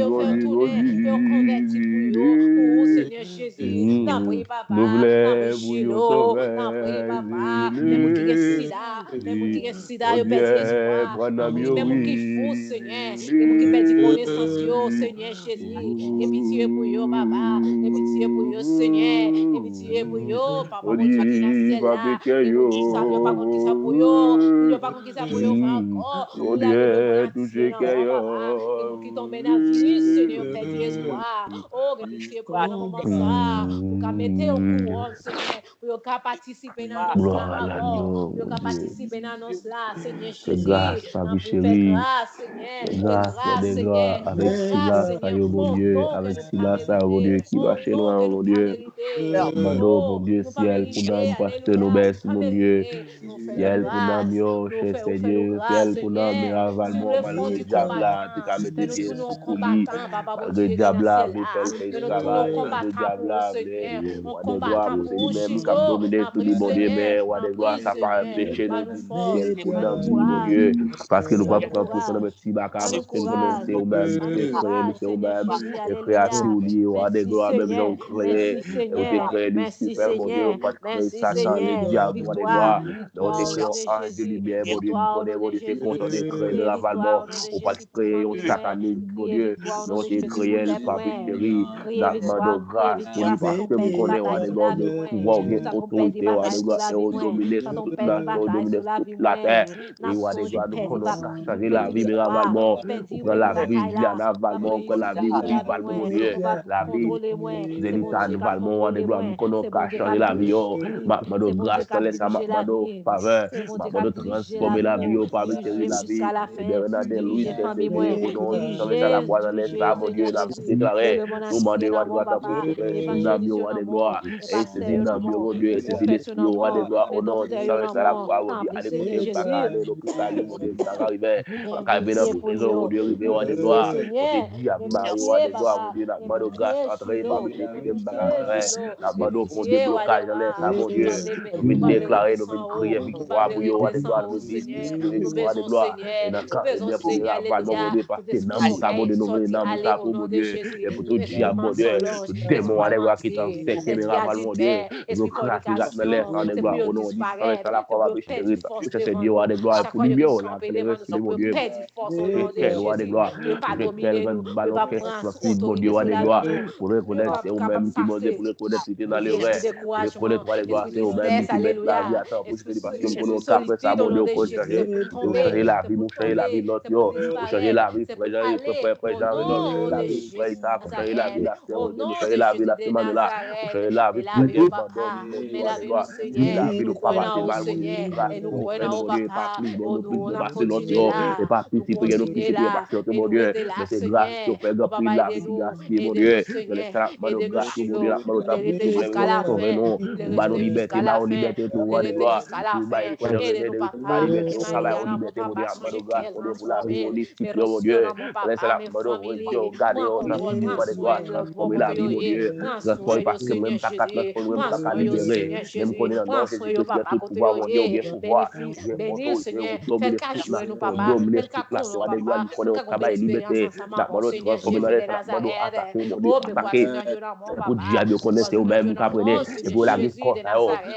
qui peut convertir pour eux, Seigneur Jésus. N'en prie, papa. Nous voulons Chino, n'en prie, papa. Les gens qui restent sida, les gens qui restent sida, ils perdent espoir. Les gens qui font, Seigneur. Les gens qui perdent connaissance, Seigneur Jésus. Et pitié pour eux, papa. Et pitié pour eux, Seigneur. Et pitié pour eux, papa. Bon Dieu qui dans le ciel là. Et bon Dieu, ça ne pas contre ça pour eux. Il ne pas contre ça pour eux encore. Mon Dieu, touchez papa. Et nous qui tombons dans la vie, Seigneur, perdent espoir. Oh, pitié pour nous, maman, ça. Pour qu'à mettre au courant, Seigneur. Pour qu'à participer dans l'annonce là encore. Pour qu'à participer dans l'annonce là, Seigneur Jésus. Grâce, ma vie chérie. Grâce, Seigneur. Grâce, Seigneur. Avec Silas, mon Dieu. Avec Silas, mon Dieu, qui va chez nous, mon Dieu. Mon Dieu, ciel, pour nous, pasteur, nous baisse, mon Dieu. Ciel, pour nous, cher Seigneur. Ciel, pour nous, ravalement, malgré le diable là, tu as mis des pieds sous coulis. Malgré le diable là, il fait le travail. Le diable là, on doit, c'est lui-même qui a dominé tout le monde, mais on doit, ça va empêcher nous, ciel, pour nous, mon Dieu. Parce que nous ne pouvons pas prendre notre petit bac, parce que nous-mêmes, c'est nous-mêmes, c'est nous-mêmes, et création liée, on a des gloires, même gens créés, et on a créé du super, mon Dieu, on pas créer Satan, le diable, on a des gloires, on a créé un ange de lumière, mon Dieu, mon Dieu, c'est content de créer le ravalement, on pas créer un satanique, mon Dieu, mais on a créé le papeterie, la main de grâce, pour lui, parce que nous connaissons, on a des gloires de pouvoir, de autorité, on a des gloires, et on domine toute la terre, et on a des gloires, nous connaissons, changer la vie, mais ravalement, on prend la vie, il y a un ravalement, on prend la vie, mon Dieu, la vie, de l'état, on a des gloires, nous connaissons, changer la vie, maintenant de grâce, laisse à maintenant de faveur, maintenant de transformer la vie, pas de chérir la vie, et de renaître, Louis, c'est au nom du sang, à la croix, dans l'espace, mon Dieu, la vie déclarée, nous demandons à Dieu, à des gloires, et c'est une âme, mon Dieu, c'est l'esprit, à des gloires, au nom du sang, à la croix, mon Dieu, allez, mon Dieu, pas aller l'hôpital, mon Dieu, pas arriver, pas arriver dans la prison, mon Dieu, arriver, à des gloires, on te dit, à Mario, à des gloires, mon Dieu, la main de grâce, entrer par le épidémie, la main de fond de blocage, dans l'espace, mon Dieu, nous venons déclarer, nous venons crier victoire pour vous, à des gloires, nous venons victoire, des gloires, et dans le camp, et bien pour le ravalement, mon Dieu, parce que dans mon temps, mon Dieu, nous venons dans mon temps, pour mon Dieu, et pour tout diable, mon Dieu, tout démon, à des gloires qui t'en fait, mais ravalement, mon Dieu, nous craquons dans l'espace, des gloires, au nom du sang, à la croix, ma chérie, je sais Dieu, à des gloires, pour lui, bien, là, que les respirer, mon Dieu, quel roi des gloires, quel ballon, quel explosif, mon Dieu, à des gloires, pour reconnaître, c'est vous-même qui m'ont dit, pour reconnaître, c'était dans les vrais, pour reconnaître, à des gloires, c'est vous-même qui mettent la vie à temps, pour changer, parce que nous avons ça, mon Dieu, pour changer, pour changer la vie, nous changer la vie, notre Dieu, pour changer la vie, frère Jean, frère Jean, changer la vie, frère Issa, pour changer la vie, la semaine, pour changer la vie, la semaine là, pour changer la vie, frère Dieu, la vie, nous pas passer mal, mon Dieu, grâce, mon Dieu, pas plus, mais nous plus de passer notre Dieu, et pas plus, si prier, nous plus, si prier, passer, mon Dieu, mais c'est grâce, tu fais grand la vie, grâce, mon Dieu, de l'esclavage, de grâce, mon Dieu, la mort, ta bouche, sauve-nous, bah nos libertés, bah nos libertés, tout roi de gloire, tout bah il connaît la liberté, au travail, aux libertés, mon Dieu, la grâce, mon Dieu, pour la vie, mon disciple, mon Dieu, laisse la mort, mon Dieu, garder, on a fini, roi de gloire, transformer la vie, mon Dieu, transformer parce que même ta transformer, même ta libérer, même qu'on est dans Jésus-Christ, tout pouvoir, mon Dieu, ou bien pouvoir, ou bien autorité, ou dominer toute la loi de gloire, nous connaissons au travail, liberté, la mort, transformer dans les mort, attaquer, mon Dieu, attaquer, pour diable, connaître ou même comprenez, et pour la vie corps,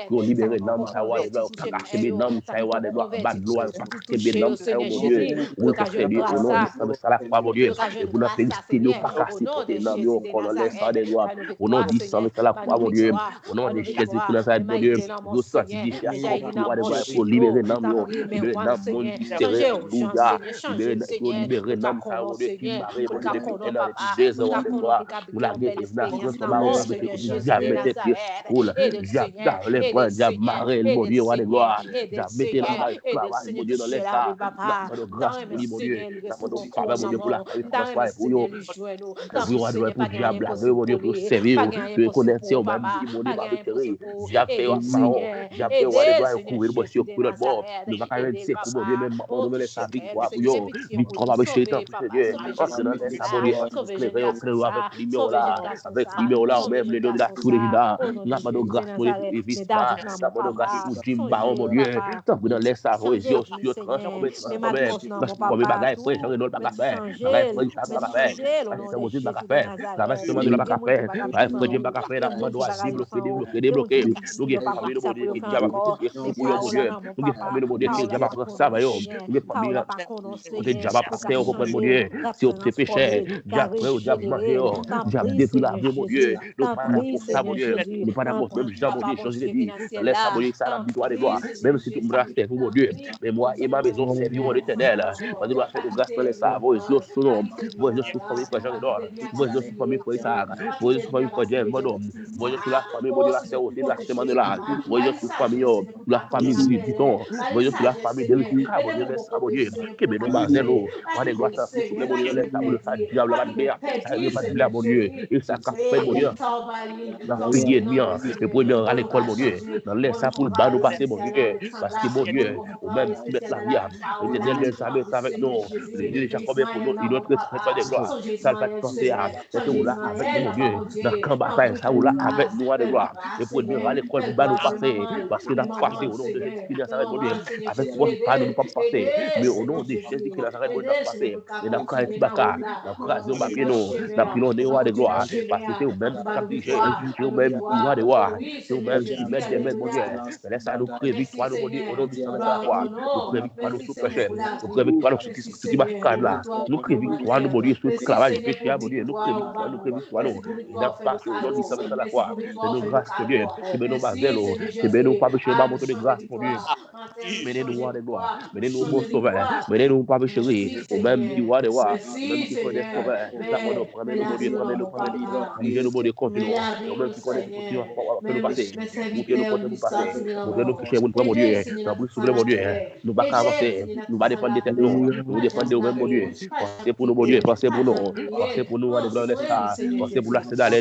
pour libérer l'âme, ça va, pas cacher mes noms, ça va, de gloire, battre l'eau, pas cacher mes noms, ça va, mon Dieu, vous cacher Dieu, au nom du sang, ça la croix, mon Dieu, et vous n'avez félicité, nous pas casser, porter l'âme, on connaît l'instant des gloires, au nom du sang, ça la croix, mon Dieu, au nom de Jésus-Christ, Nazareth, mon Dieu, vous sortez d'ici à pour libérer l'âme, libérer l'âme, mon Dieu, libérer l'âme, ça va, mon Dieu, qui m'arrive, mon Dieu, depuis 1 an, depuis 2 ans, de gloire, vous l'avez diable, mettez pieds cool, diable, les poings, diable, marée, mon Dieu, roi de gloire, diable, mettez la main, esclavage, mon Dieu, dans l'état, la main de grâce, mon Dieu, la main de faveur, mon Dieu, pour la François, pour vous, roi de gloire, pour diable, mon Dieu, pour servir, pour connaître, au même, mon Dieu, par victoire, diable, fait marron, diable, fait roi de gloire, courir, mon Dieu, pour notre bord, nous va quand même dire, pour mon Dieu, même, on nous laisse sa victoire, pour vous, victoire, par le chétan, pour Dieu, entre dans les sabordés, entre éclairer, avec numéro là, même les deux de la tous les gars, n'a pas de grâce pour les victoires, n'a pas de grâce pour Jim Baron, mon Dieu, tant que dans les savons, Dieu, transformer, transformer bagaille, frère, j'en ai d'autres bagages, bagaille, frère, j'en ai pas faire, c'est mon Dieu, pas faire. Travail seulement de la pas faire. Travail frère Dieu, pas faire. Nous demandons à débloquer. Nous avons famille, nous Dieu, qui diable qui pour mon Dieu. Nous avons famille, nous Dieu, qui diable prend ça, nous avons famille. Côté diable pas terre, comprendre mon Dieu. Si on te péché, diable frère, diable manger, diable détruit la vie, mon Dieu. Nous pas pour ça, mon Dieu. Nous pas d'accord, même Jean, mon Dieu, chose de dit. Laisse ça, mon Dieu, ça la victoire des gloires. Même si tout me reste pour mon Dieu. Mais moi et ma maison serviront l'Éternel. On doit faire grâce dans les sables. Vos yeux sous nom. Vos yeux sous famille frère Jean-Edouard. Vos yeux sous famille frère Isaac. Vos yeux sous famille frère James, mon homme. Vos yeux sous la famille, mon Dieu, la sœur aussi, la semaine là. Vos yeux sous famille, la famille Vuitton. Vos yeux sous la famille d'Erica, mon Dieu, laisse ça, mon Dieu. Que me non zélo. On est grâce à Christ, mon Dieu, laisse ça, mon Dieu, ça diable, la guerre. Ça n'est pas de blâme, mon Dieu. Et ça fait, mon Dieu. La fille ennemi, le premier à l'école, mon Dieu. Dans laisse ça pour le bas nous passer, mon Dieu. Parce que, mon Dieu, au même si mettre la vie, l'Éternel vient jamais avec nous. Le Dieu de Jacob est pour nous, il doit être de gloire. Ça le fait penser à, c'est que vous là avec nous, mon Dieu. Dans le camp bataille, ça vous là avec nous, de gloire. Et pour venir à l'école, pour bas nous passer. Parce que nous avons passé au nom de Jésus qui Nazareth, mon Dieu. Avec force, pas nous ne pouvons pas passer. Mais au nom de Jésus qui Nazareth, mon Dieu, nous passé. Et nous avons créé Tibaka, nous avons créé Zombapier, nous avons pris l'on de gloire. Parce que c'est au même captigé, c'est au même roi de roi, c'est au même qui met des maîtres, mon Dieu. Laisse ça nous créer victoire, nous, mon Dieu, au nom du sang de la croix. Nous créer victoire, nous, sous péché. Nous créer victoire, nous, sous qui mascade là. Nous créer victoire, nous, mon Dieu, sous esclavage, péché, mon Dieu. Nous créer victoire, nous. Et nous passons au nom du sang de la croix. Fais-nous grâce, mon Dieu. Que nous bazel, que nous pas péché, pas monter de grâce, mon Dieu. Menez-nous roi de gloire, menez-nous bon sauveur, menez-nous pas pécherie, au même qui roi de roi, au même qui connaît sauveur, la bonne promets-nous, mon Dieu, promets-nous, dirigez-nous, mon Dieu, continue, et au même qui connaît, continue à nous passer, montrez-nous côté pour passer, montrez-nous qui chez vous, mon Dieu, dans plus souffler, mon Dieu, nous pas avancer, nous pas dépendre des têtes, nous dépendons de vous-même, mon Dieu, pensez pour nous, mon Dieu, pensez pour nous, roi de gloire, pensez pour la cédale,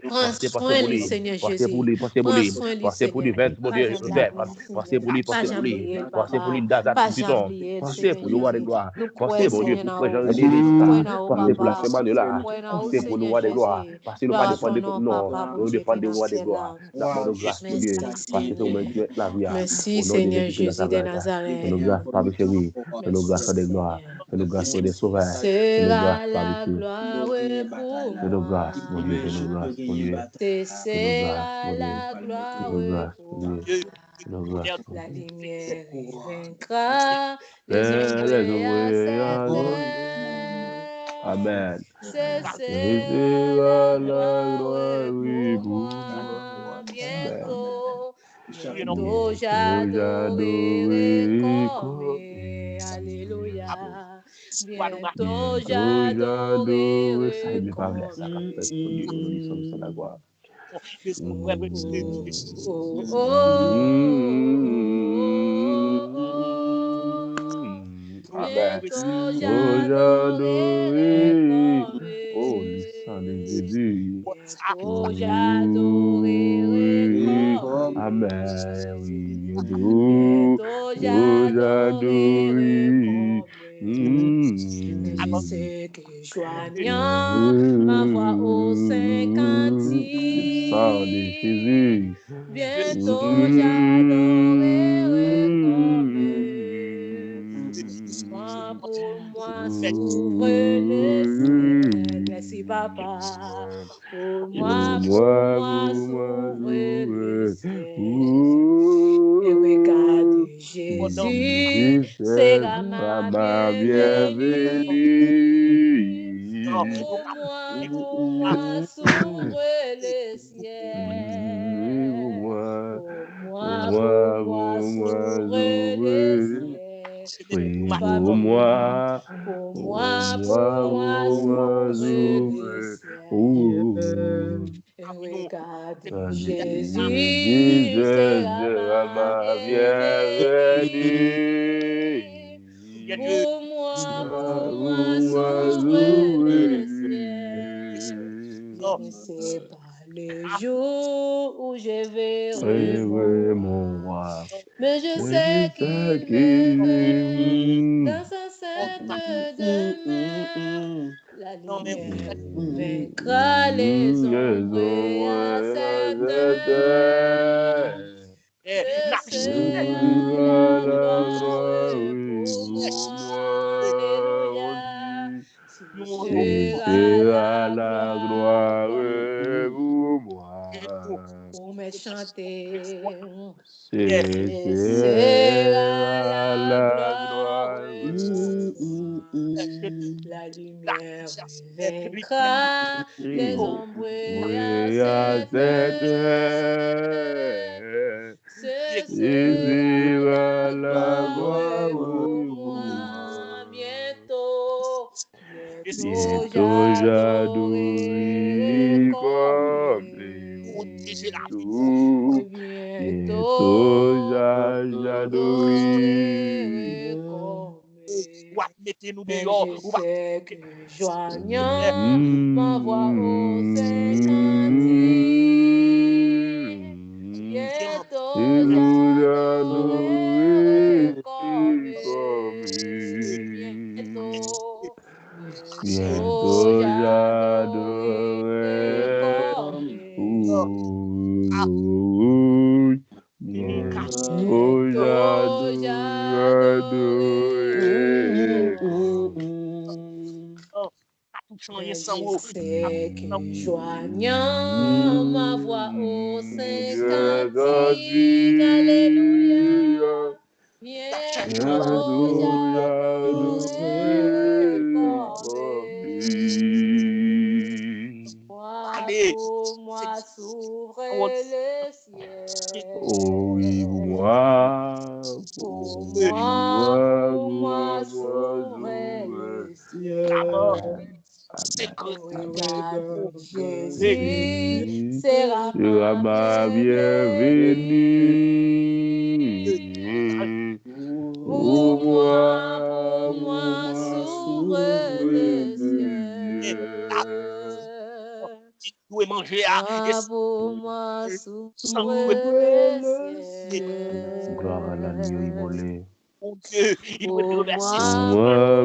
pensez pour lui, pensez pour lui, pensez pour lui, 20, mon Dieu, pensez pour lui, pensez pour Linda, Putain, pensez pour nous, roi de gloire, pensez, mon Dieu, pour frère Jean-René, pensez pour la semaine là, pensez pour nous, roi de gloire, parce que nous ne pas dépendre de tout, non, nous dépendons de roi de gloire, d'avoir de grâce, mon Dieu, parce que c'est au même Dieu la vie, Merci, au nom de Seigneur Jésus Jésus de Nazareth, Nazareth. fais-nous grâce, Père chéri, fais-nous grâce de gloire, fais-nous grâce de sauveur, fais-nous grâce, Sera Père la Dieu, gloire pour fais-nous grâce, mon Dieu, moi. fais-nous grâce, mon Dieu, fais-nous grâce, Sera mon Dieu, la gloire fais-nous grâce, pour mon Dieu, moi. fais-nous grâce, mon La Dieu. lumière vaincra les Les ombres à ouvriers cette à droite. heure. Amen. C'est Jésus la va la gloire gloire, oui, pour pour moi. moi. Amen. Bientôt j'adorerai J'adorerai comme comme Alléluia. Bientôt bientôt j'adorerai. Ça, il j'adorerai me parle, comme ça, quand fait pour Dieu, au nom du sang de la gloire. oh, oh, oh. Amen. Bientôt Oh, j'adorerai j'adorerai. comme Oh, le sang de Jésus. bientôt j'adorerai Oui, comme Amen, oui, bientôt, bientôt oh, j'adorerai j'adorerai. comme je sais que joignant ma voix au Saint Le sang de Jésus. Cantique, bientôt j'adorerai comme pour moi s'ouvre le ciel. Merci papa. Pour moi s'ouvre le ciel. Et regarde Jésus sera ma bienvenue. Pour moi s'ouvre le ciel. Pour moi s'ouvre le ciel. Oui, pour moi, Pour pour moi moi, s'ouvre le ciel. Et regarde Jésus sera ma bienvenue. Pour moi s'ouvre le ciel. Je ne sais pas le jour où je verrai mon roi, mais je sais qu'il me dans sa sainte demeure. La lumière vaincra les ombres à cette heure. Que sera la gloire pour moi? Alléluia. Ce sera sera la gloire. La lumière vaincra les ombres à cette heure. Ce sera la gloire pour moi. Bientôt, j'adorerai comme bientôt j'adorerai comme mais je sais que joignant ma voix au Saint-Gentil, bientôt j'adorerai comme bientôt j'adorerai comme mais je sais que joignant ma voix au Saint-Cantique, alléluia, bientôt j'adorerai pour moi s'ouvre le ciel. Pour moi s'ouvre le ciel. Regarde, Jésus sera ma bienvenue. Pour moi s'ouvre le ciel. Pour moi s'ouvre le ciel. Gloire à l'agneau immolé. Pour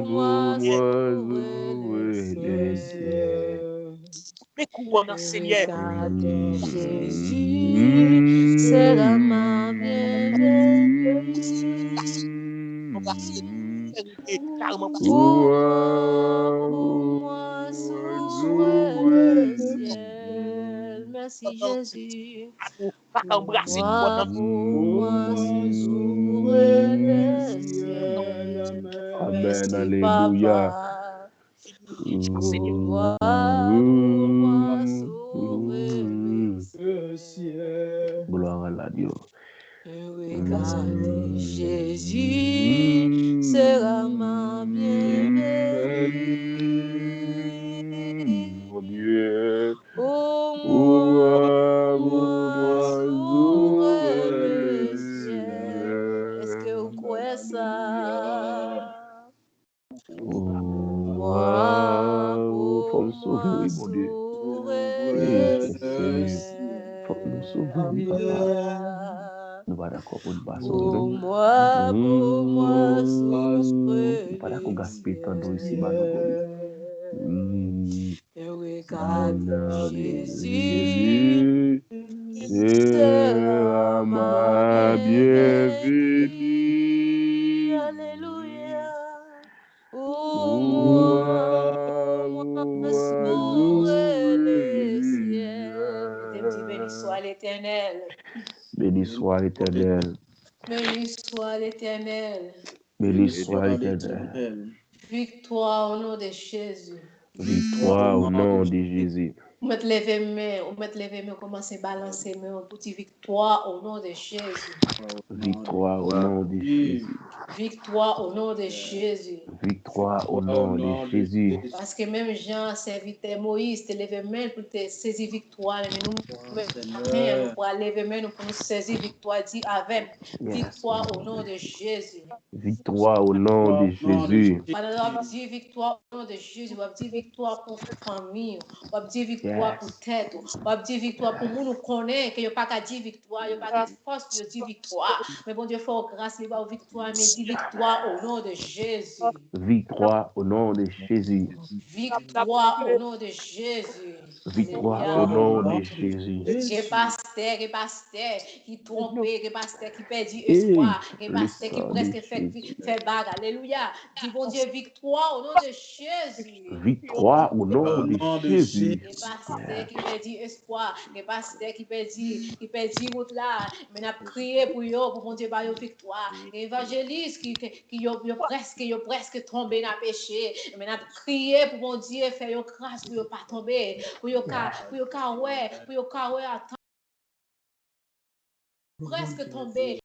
moi s'ouvre le ciel. Regarde, Jésus sera ma bienvenue. Pour moi s'ouvre le ciel. Merci Jésus. Pour moi s'ouvre le ciel. Amen, alléluia. Pour moi s'ouvre le ciel. Gloire à l'agneau. Regardez, Jésus sera ma bienvenue. Mon Dieu. Pour moi s'ouvre le ciel. Est-ce que vous croyez ça? Faut nous sauver, oui, mon Dieu. Faut nous sauver, oui, papa. Nous pas d'accord pour nous pas sauver. Pour moi, Nous pas d'accord gaspiller tant d'eau ici, bah, regarde, Jésus sera ma bienvenue. Alléluia. Pour moi s'ouvre le ciel. Béni soit l'Éternel. Béni soit l'Éternel. Béni soit l'Éternel. Béni soit l'Éternel. Victoire au nom de Jésus. Victoire au nom de Jésus. Vous mettez les mains, commencez à balancer mains pour dire victoire au nom de Jésus. Victoire au nom de Jésus. Victoire au nom de Jésus. Victoire au nom de Jésus. Parce que même Jean serviteur Moïse te levé main pour te saisir victoire. Mais nous pour lever main pour nous saisir victoire. Dis avec victoire au nom de Jésus. Victoire au nom de Jésus. On va dire victoire au nom de Jésus. On va dire victoire pour famille. On va dire victoire pour tête. On va dire victoire pour nous connaître que il n'y a pas qu'à dire victoire. Il n'y a pas de force pour dire victoire. Mais bon Dieu, fait grâce, il va aux victoire. Mais dis victoire au nom de Jésus. Victoire au nom de Jésus. Victoire au nom de Jésus. Victoire au nom de Jésus. Les pasteurs qui trompent, les pasteurs qui perdent espoir, les pasteurs qui presque fait bague. Alléluia. Dis bon Dieu, victoire au nom de Jésus. Victoire au nom de Jésus. Les pasteurs qui perdent espoir, les pasteurs qui perdent route là, mais n'a prié pour eux, pour mon Dieu, par eux victoire. Les évangélistes qui presque tombé dans le péché, mais n'a prié pour mon Dieu, faire une grâce pour eux pas tomber, pour eux attendre, presque tomber.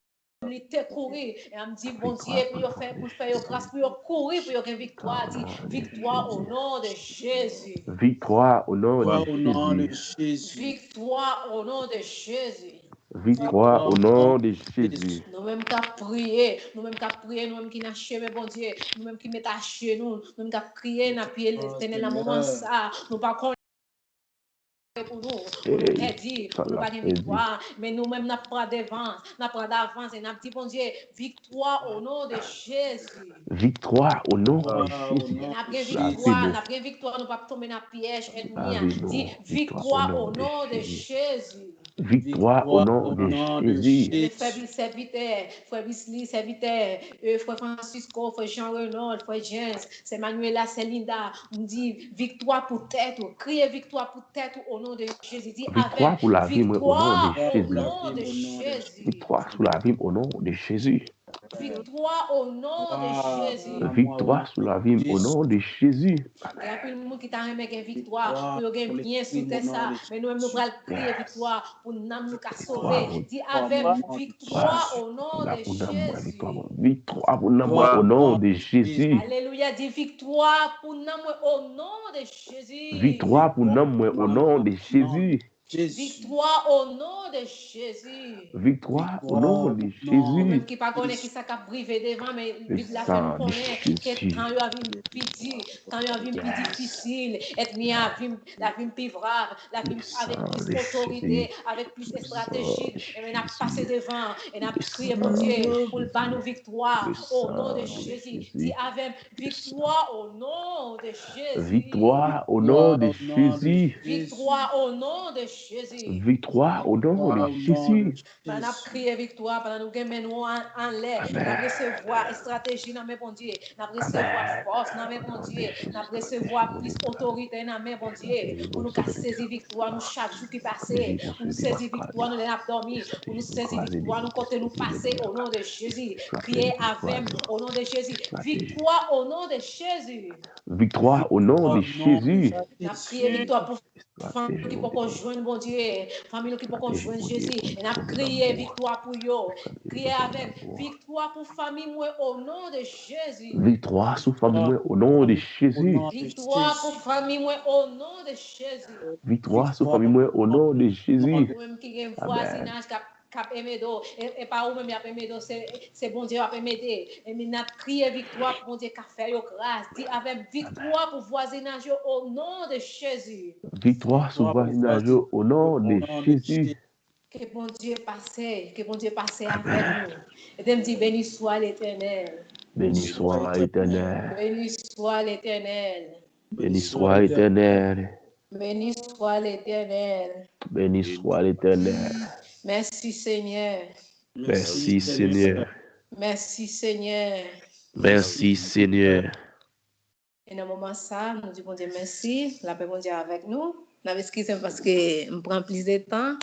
Il était courir et elle me dit bon Dieu pour faire grâce pour courir pour une victoire, dit victoire au nom de Jésus. Victoire au nom de Jésus. Victoire au nom de Jésus. Victoire au nom de Jésus. Nous-mêmes qui prier, nous-mêmes qui n'a chemin bon Dieu, nous-mêmes qui mettons à chez nous, nous-mêmes qui prier, n'a prié l'Éternel dans moment ça, nous pas pour nous, nous dit, nous pas de victoire, mais nous-mêmes n'a pas d'avance, et n'a dit bon Dieu, victoire au nom de Jésus. Victoire au nom de Jésus. N'a pas victoire, nous pas tomber dans le piège ennemi. Dit victoire au nom de Jésus. Victoire au nom de Jésus. Les frères serviteurs, frère Bisli serviteur, frère Francisco, frère Jean-Renaud, frère James, c'est Manuela, c'est Linda. On dit victoire pour tête, criez victoire pour tête au nom de Jésus. Dit victoire pour la vie au nom de Jésus. Victoire sur la vie au nom de Jésus. Victoire au nom de Jésus. Victoire sur la vie au nom de Jésus. Il y a plein de monde qui t'a remis une victoire pour gagner bien sur ça, mais nous nous allons crier victoire pour nous sauver. Dis avec victoire au nom de Jésus. Victoire pour nous au nom de Jésus. Alléluia, dis victoire pour nous au nom de Jésus. Victoire pour nous au nom de Jésus. Victoire au nom de Jésus. Victoire au nom de Jésus. Même qui pas connaît qui ça a privé devant, mais Bible la fait connaître que quand il y a une petit, quand il y a une plus difficile, être mis à la vie plus brave, la vie avec plus d'autorité, avec plus de stratégie, et on a passé devant, et on a crié pour Dieu pour le ban nos victoires au nom de Jésus. Dis avec victoire au nom de Jésus. Victoire au nom de Jésus. Victoire au nom de Jésus. Victoire au nom de Jésus. Pendant nous crier victoire, pendant nous gagner en l'air, nous recevoir stratégie dans mes bon Dieu, nous recevoir force dans mes bon Dieu, nous recevoir plus autorité dans mes bon Dieu, pour nous saisir victoire, nous chaque jour qui passe, pour nous saisir victoire, nous les dormir, pour nous saisir victoire, nous côté nous passer au nom de Jésus. Crier avec au nom de Jésus. Victoire au nom de Jésus. Victoire au nom de Jésus. Nous prions victoire pour famille qui peut joindre bon Dieu, famille qui peut joindre Jésus, et n'a crié victoire pour eux. Crier avec victoire pour famille moi au nom de Jésus. Victoire sur famille moi au nom de Jésus. Victoire pour famille moi au nom de Jésus. Victoire sur famille moi au nom de Jésus. Même qui a un voisinage cap aimer et pas ou même a aimer c'est bon Dieu a aimer et n'a crié victoire pour bon Dieu qu'a fait grâce. Dit avec victoire pour voisinage au nom de Jésus. Victoire sur voisinage au nom de Jésus. Que bon Dieu passe avec nous. Et de me dire béni soit l'Éternel. Béni soit l'Éternel. Béni soit l'Éternel. Béni soit l'Éternel. Béni soit l'Éternel. Béni soit l'Éternel. Merci Seigneur. Merci Seigneur. Merci Seigneur. Merci Seigneur. Et dans le moment ça, nous disons bon Dieu merci. La paix bon Dieu avec nous. Nous excusez parce que je prends plus de temps.